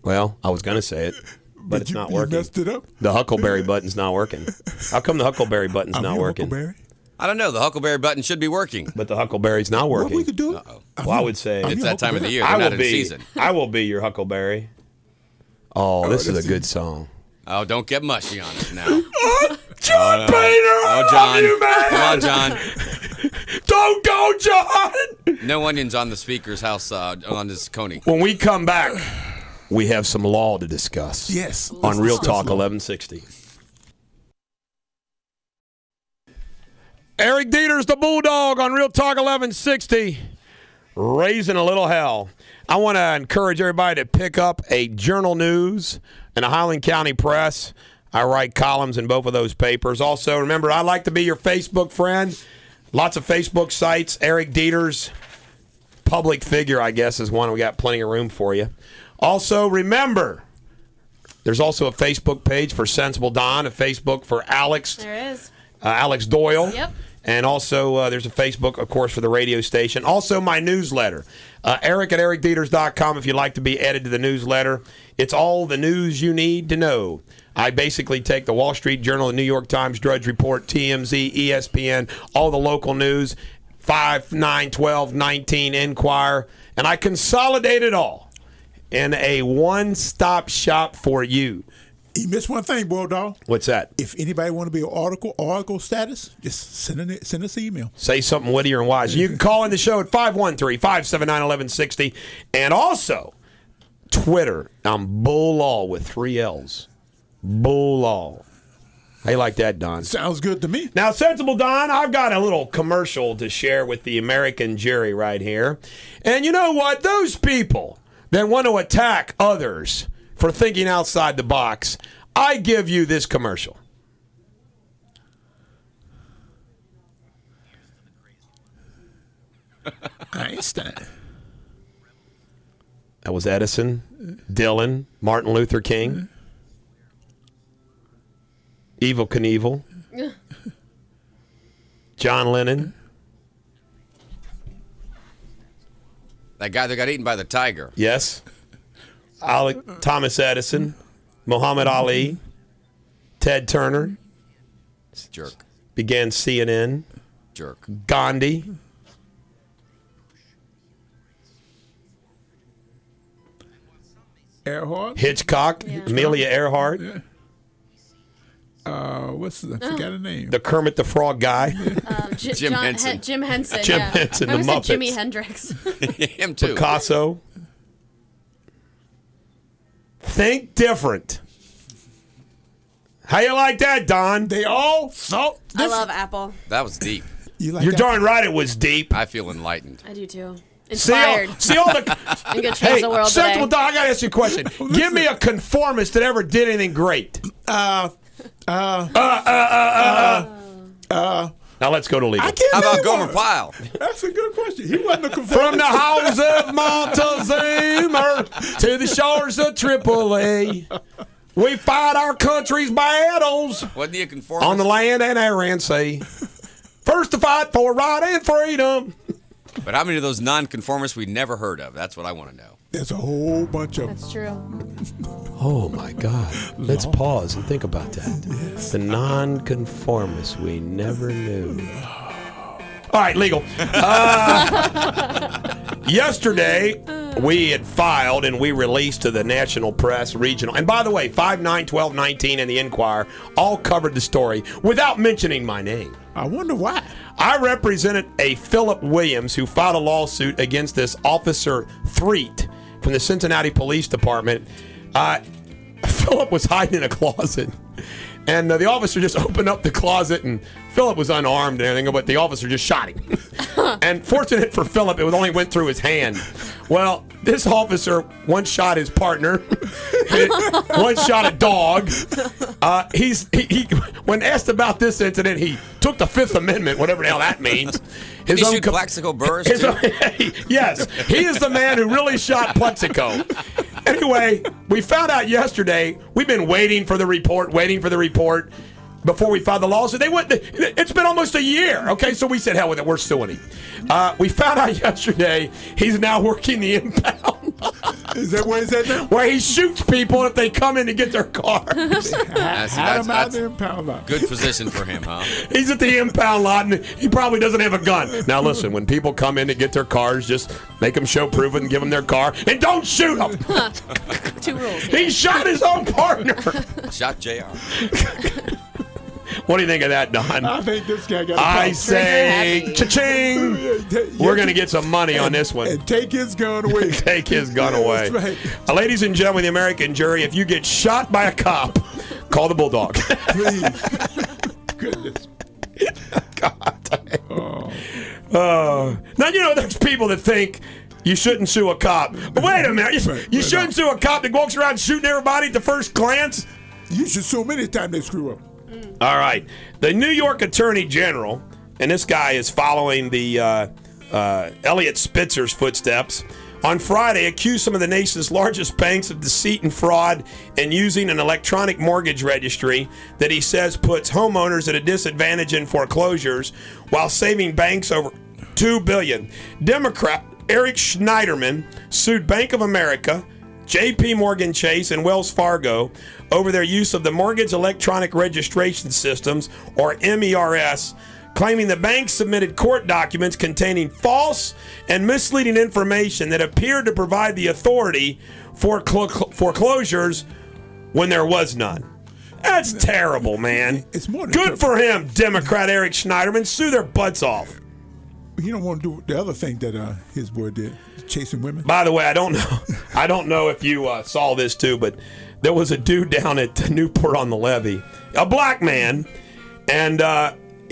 well, I was going to say it, but it's not working. You messed it up. The Huckleberry button's not working. How come the Huckleberry button's not working? Huckleberry? I don't know. The Huckleberry button should be working. But the Huckleberry's not working. Well, we could do it. Well, I would say It's that time of the year. I They're not will in be. season. I will be your Huckleberry. Oh, this is a good song. Oh, don't get mushy on it now. John Painter, Oh, John. you, man. Come on, John. Don't go, John. No onions on the speaker's house on this Coney. When we come back, we have some law to discuss. Yes. On Real Talk 1160. Eric Deters, the Bulldog, on Real Talk 1160. Raising a little hell. I want to encourage everybody to pick up a Journal News and a Highland County Press. I write columns in both of those papers. Also, remember, I like to be your Facebook friend. Lots of Facebook sites. Eric Deters, public figure, I guess, is one. We got plenty of room for you. Also, remember, there's also a Facebook page for Sensible Don, a Facebook for Alex. There is. Alex Doyle. Yep. And also, there's a Facebook, of course, for the radio station. Also, my newsletter, Eric at ericdeters.com if you'd like to be added to the newsletter. It's all the news you need to know. I basically take the Wall Street Journal, the New York Times, Drudge Report, TMZ, ESPN, all the local news, 5, 9, 12, 19, Enquirer, and I consolidate it all in a one-stop shop for you. You missed one thing, Bulldog. What's that? If anybody want to be an oracle status, just send us an email. Say something wittier and wise. You can call in the show at 513-579-1160. And also, Twitter, I'm Bull with 3 L's. Bull. How you like that, Don? Sounds good to me. Now, Sensible Don, I've got a little commercial to share with the American jury right here. And you know what? Those people that want to attack others for thinking outside the box, I give you this commercial. Einstein. That was Edison, Dylan, Martin Luther King, Evel Knievel, John Lennon. That guy that got eaten by the tiger. Yes. Thomas Edison, Muhammad Ali, Ted Turner, Jerk. began CNN, Jerk. Gandhi, Earhart. Hitchcock, Amelia Earhart, What's I forgot her name. the Kermit the Frog guy, Jim Henson. Jim Henson. Jim yeah. Henson, I the always said Muppets. Jimi Hendrix. Him too. Picasso. Think different. How you like that, Don? They all felt I different. love Apple. That was deep. You like You're that? darn right it was deep. I feel enlightened. I do too. See Inspired. all the... I'm gonna change Hey, the world Sensible today. Don, I got to ask you a question. Give me a conformist that ever did anything great. Now let's go to legal. I can't How about name Gomer one. Pyle? That's a good question. He wasn't a From conformist. the halls of Montezuma to the shores of Tripoli, we fight our country's battles Wasn't he a conformist? on the land and air and sea. First to fight for right and freedom. But how many of those non-conformists we never heard of? That's what I want to know. There's a whole bunch of them. That's true. Oh, my God. Let's pause and think about that. The nonconformists we never knew. All right, legal. Yesterday, we had filed and we released to the national press, regional. And by the way, 5, 9, 12, 19, and the Enquirer all covered the story without mentioning my name. I wonder why. I represented a Philip Williams who filed a lawsuit against this Officer Threet from the Cincinnati Police Department. Philip was hiding in a closet, and the officer just opened up the closet, and Philip was unarmed and everything, but the officer just shot him. And fortunate for Philip, it only went through his hand. Well, this officer once shot his partner, once shot a dog. He when asked about this incident, he took the Fifth Amendment, whatever the hell that means. Did he shoot Plaxico Burress, too? Yes, he is the man who really shot Plexico. Anyway, we found out yesterday. We've been waiting for the report. Before we filed the lawsuit. It's been almost a year. Okay, so we said, hell with it, we're suing him. We found out yesterday he's now working the impound. Is that where he's at now? Where he shoots people if they come in to get their car. Had him out the impound lot. Good position for him, huh? He's at the impound lot, and he probably doesn't have a gun. Now listen, when people come in to get their cars, just make them show proof and give them their car, and don't shoot them. 2 rules. He shot his own partner. Shot JR. What do you think of that, Don? I think this guy got a I problem. say, cha-ching! We're going to get some money on this one. And take his gun away. Take his gun away. That's right. Ladies and gentlemen, the American jury, if you get shot by a cop, call the Bulldog. Please. Goodness. God. Now, you know, there's people that think you shouldn't sue a cop. But wait a minute. You shouldn't sue a cop that walks around shooting everybody at the first glance? You should sue them anytime they screw up. All right. The New York Attorney General, and this guy is following the Elliot Spitzer's footsteps, on Friday accused some of the nation's largest banks of deceit and fraud and using an electronic mortgage registry that he says puts homeowners at a disadvantage in foreclosures while saving banks over $2 billion. Democrat Eric Schneiderman sued Bank of America, J.P. Morgan Chase, and Wells Fargo over their use of the Mortgage Electronic Registration Systems, or MERS, claiming the banks submitted court documents containing false and misleading information that appeared to provide the authority for foreclosures when there was none. That's terrible, man. It's more than good for him, Democrat Eric Schneiderman. Sue their butts off. He don't want to do the other thing that his boy did, chasing women. By the way, I don't know if you saw this too, but there was a dude down at Newport on the Levee, a black man, and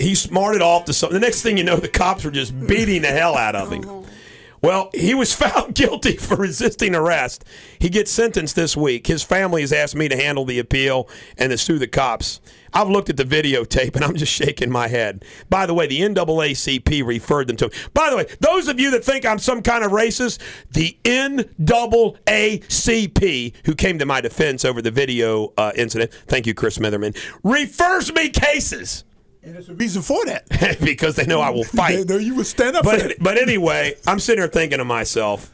he smarted off to something. The next thing you know, the cops were just beating the hell out of him. Well, he was found guilty for resisting arrest. He gets sentenced this week. His family has asked me to handle the appeal and to sue the cops. I've looked at the videotape, and I'm just shaking my head. By the way, the NAACP referred them to him. By the way, those of you that think I'm some kind of racist, the NAACP, who came to my defense over the video incident, thank you, Chris Mitherman, refers me cases. And there's a reason for that. Because they know I will fight. They know you will stand up for it. But anyway, I'm sitting here thinking to myself,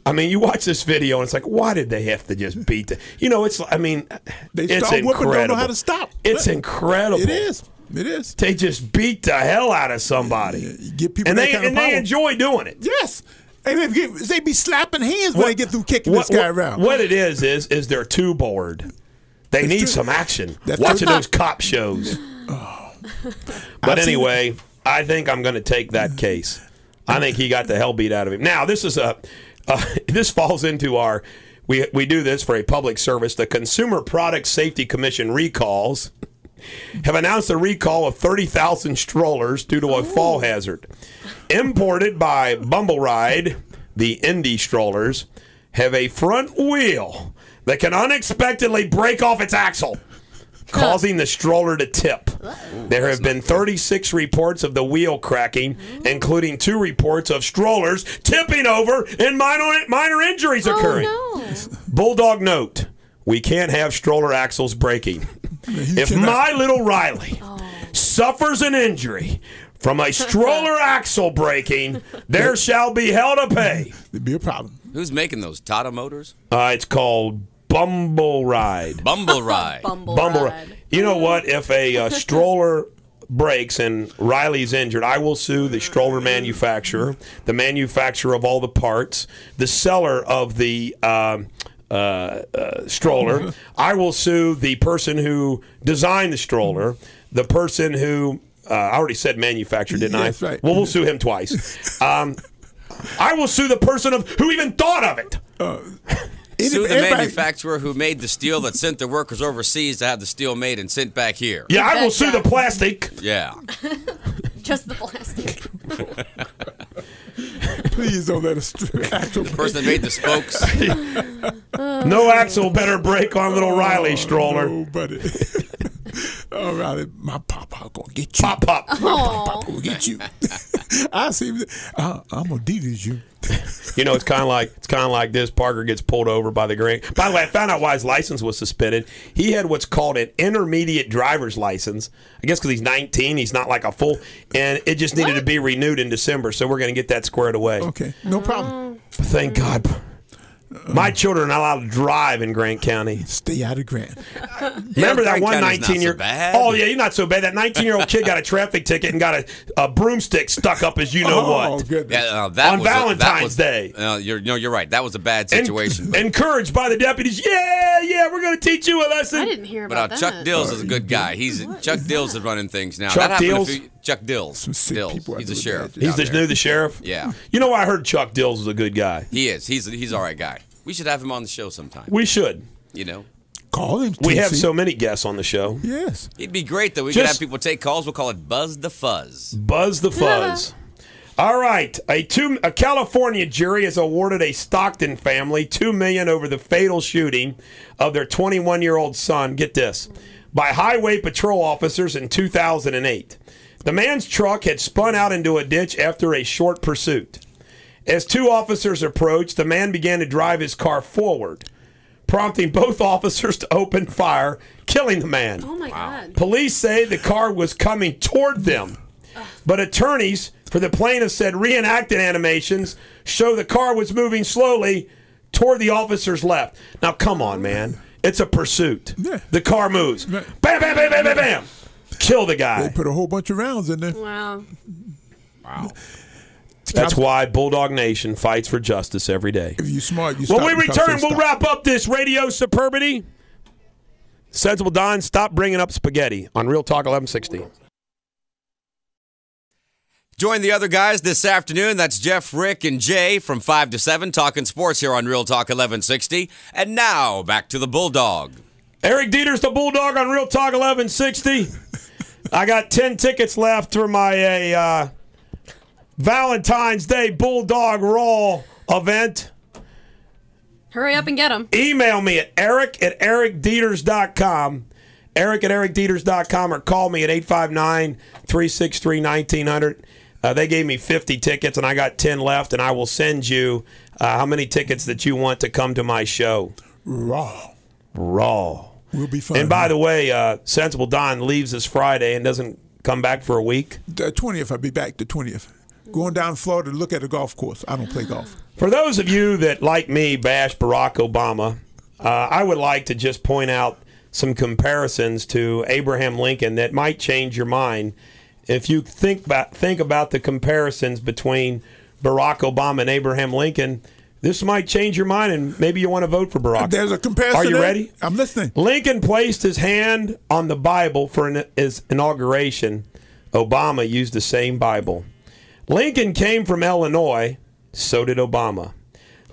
I mean, you watch this video and it's like, why did they have to just beat the? You know, it's. I mean, they it's start incredible. Whooping, don't know how to stop. It's incredible. It is. It is. They just beat the hell out of somebody. You give people and that kind of power. they enjoy doing it. Yes. They be slapping hands when they get through kicking this guy around. What it is they're too bored. They need some action. Watching those cop shows. But anyway, I think I'm going to take that case. I think he got the hell beat out of him. Now, this is this falls into our. We do this for a public service. The Consumer Product Safety Commission recalls have announced a recall of 30,000 strollers due to a fall hazard. Imported by Bumble Ride, the Indy strollers have a front wheel that can unexpectedly break off its axle, causing the stroller to tip. There have been 36 reports of the wheel cracking, including 2 reports of strollers tipping over and minor injuries occurring. Oh, no. Bulldog note, we can't have stroller axles breaking. If my little Riley suffers an injury from a stroller axle breaking, there shall be hell to pay. There'd be a problem. Who's making those? Tata Motors? It's called Bumble Ride. Bumble Ride. Bumble Ride. Ride. You know what? If a stroller breaks and Riley's injured, I will sue the stroller manufacturer, the manufacturer of all the parts, the seller of the stroller. I will sue the person who designed the stroller, the person who I already said manufacturer, didn't I? That's right. Well, we'll sue him twice. I will sue the person who even thought of it. Sue the manufacturer who made the steel that sent the workers overseas to have the steel made and sent back here. Yeah, I will sue the plastic. Yeah. Just the plastic. Please don't let us. The person that made the spokes. No axle better break on little Riley stroller. Oh, buddy. Oh, Riley, my papa gonna get you. Pop. My papa gonna get you. I see. I'm gonna Deters you. You know, it's kind of like this. Parker gets pulled over by the Grand. By the way, I found out why his license was suspended. He had what's called an intermediate driver's license. I guess because he's 19, he's not like a full, and it just needed to be renewed in December. So we're going to get that squared away. Okay, no problem. Thank God. My children are not allowed to drive in Grant County. Stay out of Grant. Remember that Grant one County's not 19-year? so bad. Oh yeah, you're not so bad. That 19-year-old kid got a traffic ticket and got a broomstick stuck up his Oh, what goodness. Yeah, that on was Valentine's Day. You're right. That was a bad situation. Encouraged by the deputies. Yeah, we're going to teach you a lesson. I didn't hear But about that. Chuck Dills is a good guy. Chuck Dills is running things now. Chuck That happened Dills? Chuck Dills. Some sick Dills. people out He's there a with sheriff. that. He's down the there. new sheriff. Yeah. You know, I heard Chuck Dills was a good guy. He is. He's all right guy. We should have him on the show sometime. We should. You know, Call him. We have TC. so many guests on the show. Yes. he'd be great though. We could Just- have people take calls. We'll call it Buzz the Fuzz. Buzz the Fuzz. All right, a California jury has awarded a Stockton family $2 million over the fatal shooting of their 21-year-old son. Get this, by highway patrol officers in 2008. The man's truck had spun out into a ditch after a short pursuit. As two officers approached, the man began to drive his car forward, prompting both officers to open fire, killing the man. Oh my God. Police say the car was coming toward them, but attorneys for the plaintiff said reenacted animations show the car was moving slowly toward the officer's left. Now, come on, man. It's a pursuit. Yeah. The car moves. Bam, bam, bam, bam, bam, bam. Kill the They guy. put a whole bunch of rounds in there. Wow. Wow. That's why Bulldog Nation fights for justice every day. If you smart, you When stop. we You return, stop. we'll wrap up this radio superbity. Sensible Don, stop bringing up spaghetti on Real Talk 1160. Join the other guys this afternoon. That's Jeff, Rick, and Jay from 5 to 7 talking sports here on Real Talk 1160. And now, back to the Bulldog. Eric Deters, the Bulldog on Real Talk 1160. I got 10 tickets left for my Valentine's Day Bulldog Raw event. Hurry up and get them. Email me at eric@ericdeters.com. eric@ericdeters.com or call me at 859-363-1900. They gave me 50 tickets, and I got 10 left, and I will send you how many tickets that you want to come to my show. Raw. Will be fun. And by the way, Sensible Don leaves this Friday and doesn't come back for a week. The 20th, I'll be back. The 20th. Going down to Florida to look at a golf course. I don't play golf. For those of you that, like me, bash Barack Obama, I would like to just point out some comparisons to Abraham Lincoln that might change your mind. If you think about the comparisons between Barack Obama and Abraham Lincoln, this might change your mind, and maybe you want to vote for Barack. There's a comparison. Are you there? ready? I'm listening. Lincoln placed his hand on the Bible for his inauguration. Obama used the same Bible. Lincoln came from Illinois. So did Obama.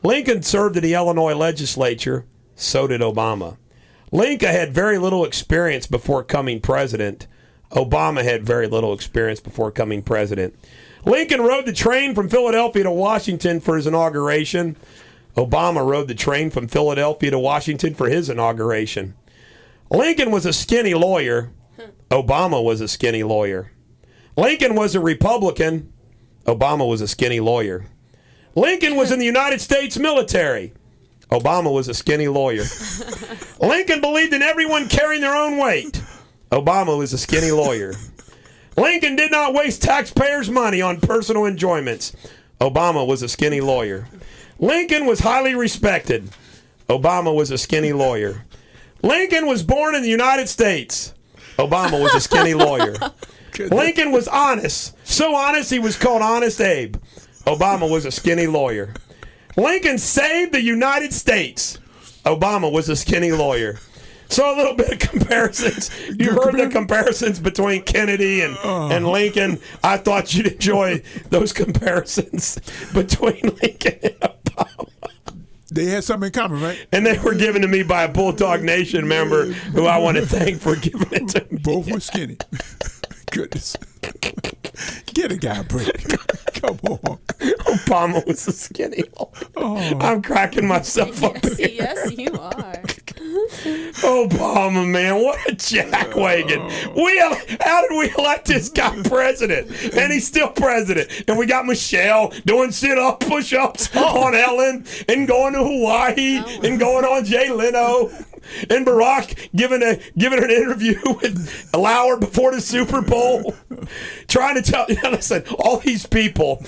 Lincoln served in the Illinois legislature. So did Obama. Lincoln had very little experience before coming president. Obama had very little experience before coming president. Lincoln rode the train from Philadelphia to Washington for his inauguration. Obama rode the train from Philadelphia to Washington for his inauguration. Lincoln was a skinny lawyer. Obama was a skinny lawyer. Lincoln was a Republican. Obama was a skinny lawyer. Lincoln was in the United States military. Obama was a skinny lawyer. Lincoln believed in everyone carrying their own weight. Obama was a skinny lawyer. Lincoln did not waste taxpayers' money on personal enjoyments. Obama was a skinny lawyer. Lincoln was highly respected. Obama was a skinny lawyer. Lincoln was born in the United States. Obama was a skinny lawyer. Lincoln was honest. So honest he was called Honest Abe. Obama was a skinny lawyer. Lincoln saved the United States. Obama was a skinny lawyer. So a little bit of comparisons. You heard the comparisons between Kennedy and Lincoln. I thought you'd enjoy those comparisons between Lincoln and Obama. They had something in common, right? And they were given to me by a Bulldog Nation member who I want to thank for giving it to me. Both were skinny. Goodness. Get a guy a break. Come on. Obama was a skinny lawyer. I'm cracking myself up here. Yes, you are. Obama, man, what a jackwagon. How did we elect this guy president? And he's still president. And we got Michelle doing sit-up, push-ups on Ellen and going to Hawaii and going on Jay Leno. And Barack giving an interview with Lauer before the Super Bowl, trying to tell listen, all these people,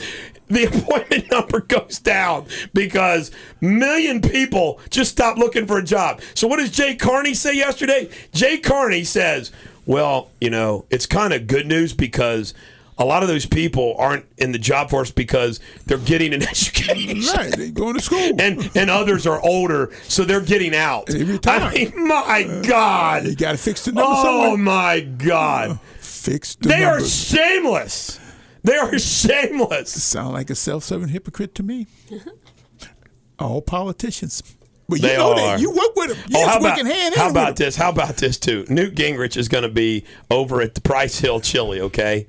the employment number goes down because million people just stop looking for a job. So what does Jay Carney say yesterday? Jay Carney says, well, it's kind of good news because a lot of those people aren't in the job force because they're getting an education. Right, they're going to school. And others are older, so they're getting out. They retire. I mean, my God. You got to fix the numbers. Oh, my God. Fix the They numbers. are shameless. They are shameless. Sound like a self-serving hypocrite to me. All politicians. But They are. that. You work with them. How Hand this? How about this, too? Newt Gingrich is going to be over at the Price Hill Chili, okay?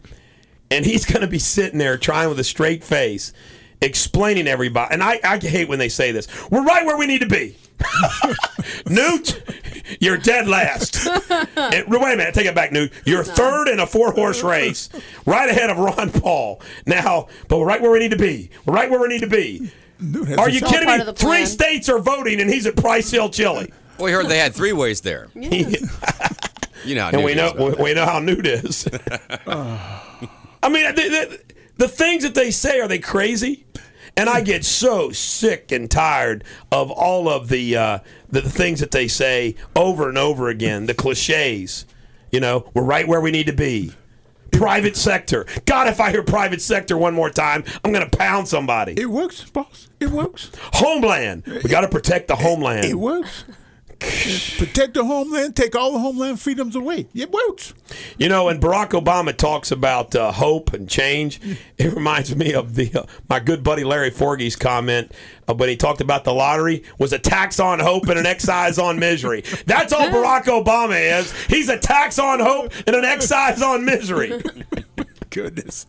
And he's going to be sitting there trying with a straight face, explaining to everybody. And I hate when they say this. We're right where we need to be. Newt, you're dead last. Wait a minute, take it back, Newt. You're third in a 4-horse race, right ahead of Ron Paul. Now, but we're right where we need to be. We're right where we need to be. Are you kidding me? 3 states are voting, and he's at Price Hill Chili. We heard they had 3 ways there. You know how And Newt we know how Newt is. I mean, the things that they say, are they crazy? And I get so sick and tired of all of the things that they say over and over again, the cliches. We're right where we need to be. Private sector. God, if I hear private sector one more time, I'm going to pound somebody. It works, boss. It works. Homeland. We got to protect the homeland. It works. Protect the homeland, take all the homeland freedoms away. It works. When Barack Obama talks about hope and change, it reminds me of my good buddy Larry Forgey's comment when he talked about the lottery was a tax on hope and an excise on misery. That's all Barack Obama is. He's a tax on hope and an excise on misery. Goodness.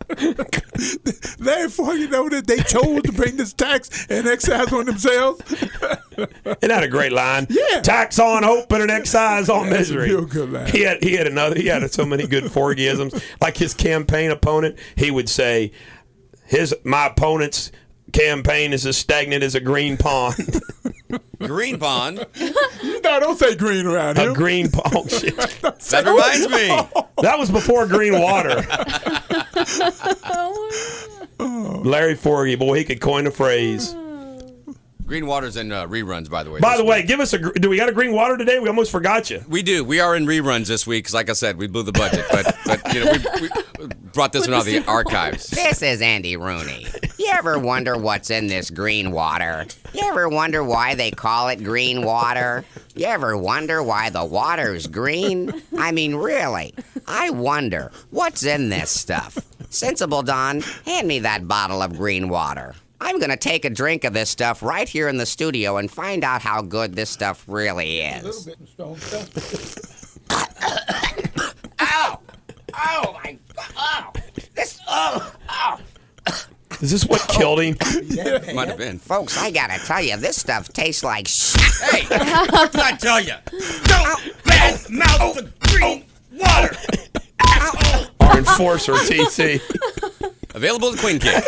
Therefore, that they chose to bring this tax and excise on themselves. Isn't that a great line? Yeah. Tax on hope and an excise on That's misery. a real good line. He had so many good Forgyisms. Like his campaign opponent, he would say, my opponent's campaign is as stagnant as a green pond. Green pond? No, don't say green around here. A green pond. Oh, shit. That reminds me. That was before green water. Larry Forgy, boy, he could coin a phrase. Green water's in reruns, by the way. By the way, do we got a green water today? We almost forgot you. We do. We are in reruns this week because, like I said, we blew the budget. But we brought this one out of the archives. This is Andy Rooney. You ever wonder what's in this green water? You ever wonder why they call it green water? You ever wonder why the water's green? I mean, really, I wonder what's in this stuff. Sensible Don, hand me that bottle of green water. I'm going to take a drink of this stuff right here in the studio and find out how good this stuff really is. Ow! Oh, my God! Oh! Oh! Is this what killed him? Might have been. Folks, I got to tell you, this stuff tastes like shit. Hey, what did I tell you? Don't bad mouth the green water. Our enforcer, TC. Available at Queen Cake.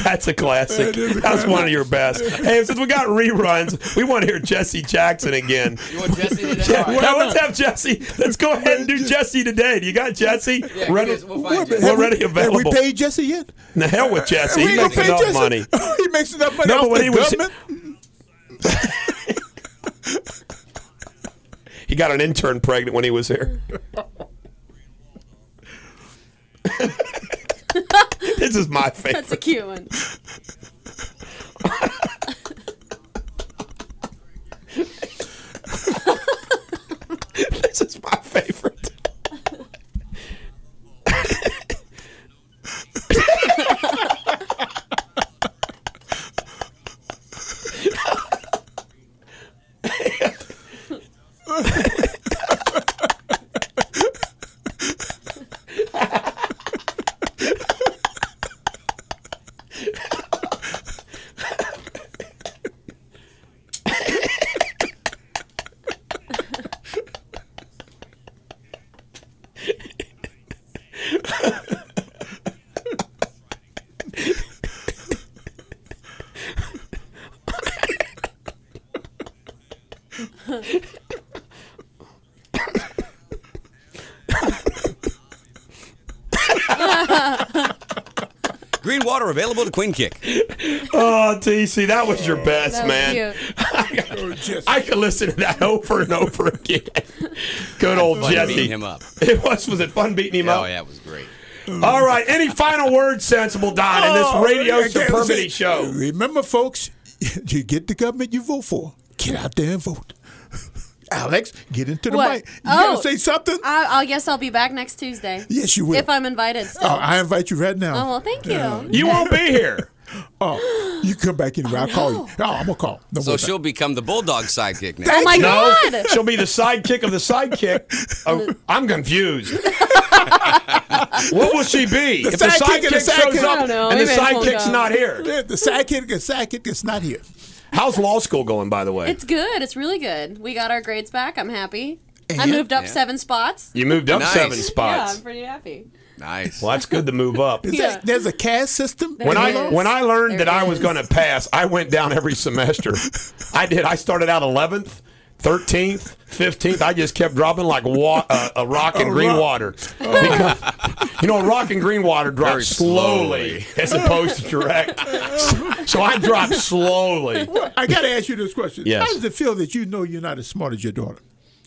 That's a classic. That's one of your best. Hey, since we got reruns, we want to hear Jesse Jackson again. You want Jesse today? Yeah, now let's have Jesse. Let's go ahead and do Jesse today. Do you got Jesse? Yeah, ready? we'll find you. We're ready available. Have we paid Jesse yet? The hell with Jesse. We He ain't makes gonna pay enough Jesse. money. He makes enough money No, off but when the he was- government. He got an intern pregnant when he was here. This is my favorite. That's a cute one. This is my favorite. Green water available to Queen Kick. Oh, TC, that was your best, That was man. cute. I could listen to that over and over again. Good old Fun Jesse. beating him up. It was it fun beating him Oh, up? yeah, it was great. All right. Any final words, Sensible Don, in this radio I can't superbity say- show? Remember, folks, you get the government you vote for. Get out there and vote. Alex, get into the What? mic. You Oh. gotta say something? I guess I'll be back next Tuesday. Yes, you will. If I'm invited still. I invite you right now. Oh, well, thank you. You won't be here. Oh, you come back anyway. I'll call you. Oh, I'm gonna call. No So more she'll become the Bulldog sidekick now. Oh, my No, God. she'll be the sidekick of the sidekick. Oh, I'm confused. What will she be? If the sidekick and the sidekick shows sidekick. up I don't know. and the Maybe I pulled sidekick's up. not here. The sidekick is not here. How's law school going, by the way? It's good. It's really good. We got our grades back. I'm happy. I And? moved up Yeah. 7 spots. You moved up Nice. 7 Yeah, spots. I'm pretty happy. Nice. Well, that's good to move up. Yeah. There's a caste system. There When it I is. when I learned There that I it was is. going to pass, I went down every semester. I did. I started out 11th, 13th, 15th. I just kept dropping like a rock in green rock. water. Because, a rock in green water drops Very slowly as opposed to direct. So I dropped slowly. I got to ask you this question. Yes. How does it feel that you know you're not as smart as your daughter?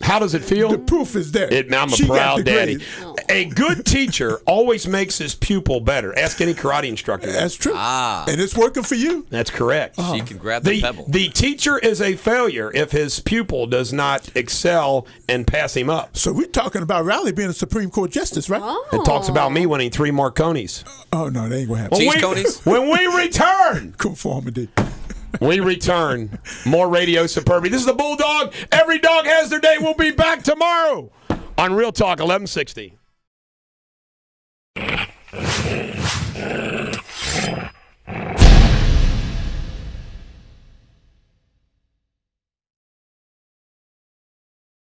How does it feel? The proof is there. I'm a She got proud the daddy. grades. A good teacher always makes his pupil better. Ask any karate instructor. That's true. Ah. And it's working for you. That's correct. She can grab the pebble. The teacher is a failure if his pupil does not excel and pass him up. So we're talking about Riley being a Supreme Court justice, right? It talks about me winning 3 Marconis. Oh, no, that ain't going to happen. Cheese we, conies? When we return, Conformity. more Radio Superbity. This is the Bulldog. Every dog has their day. We'll be back tomorrow on Real Talk 1160.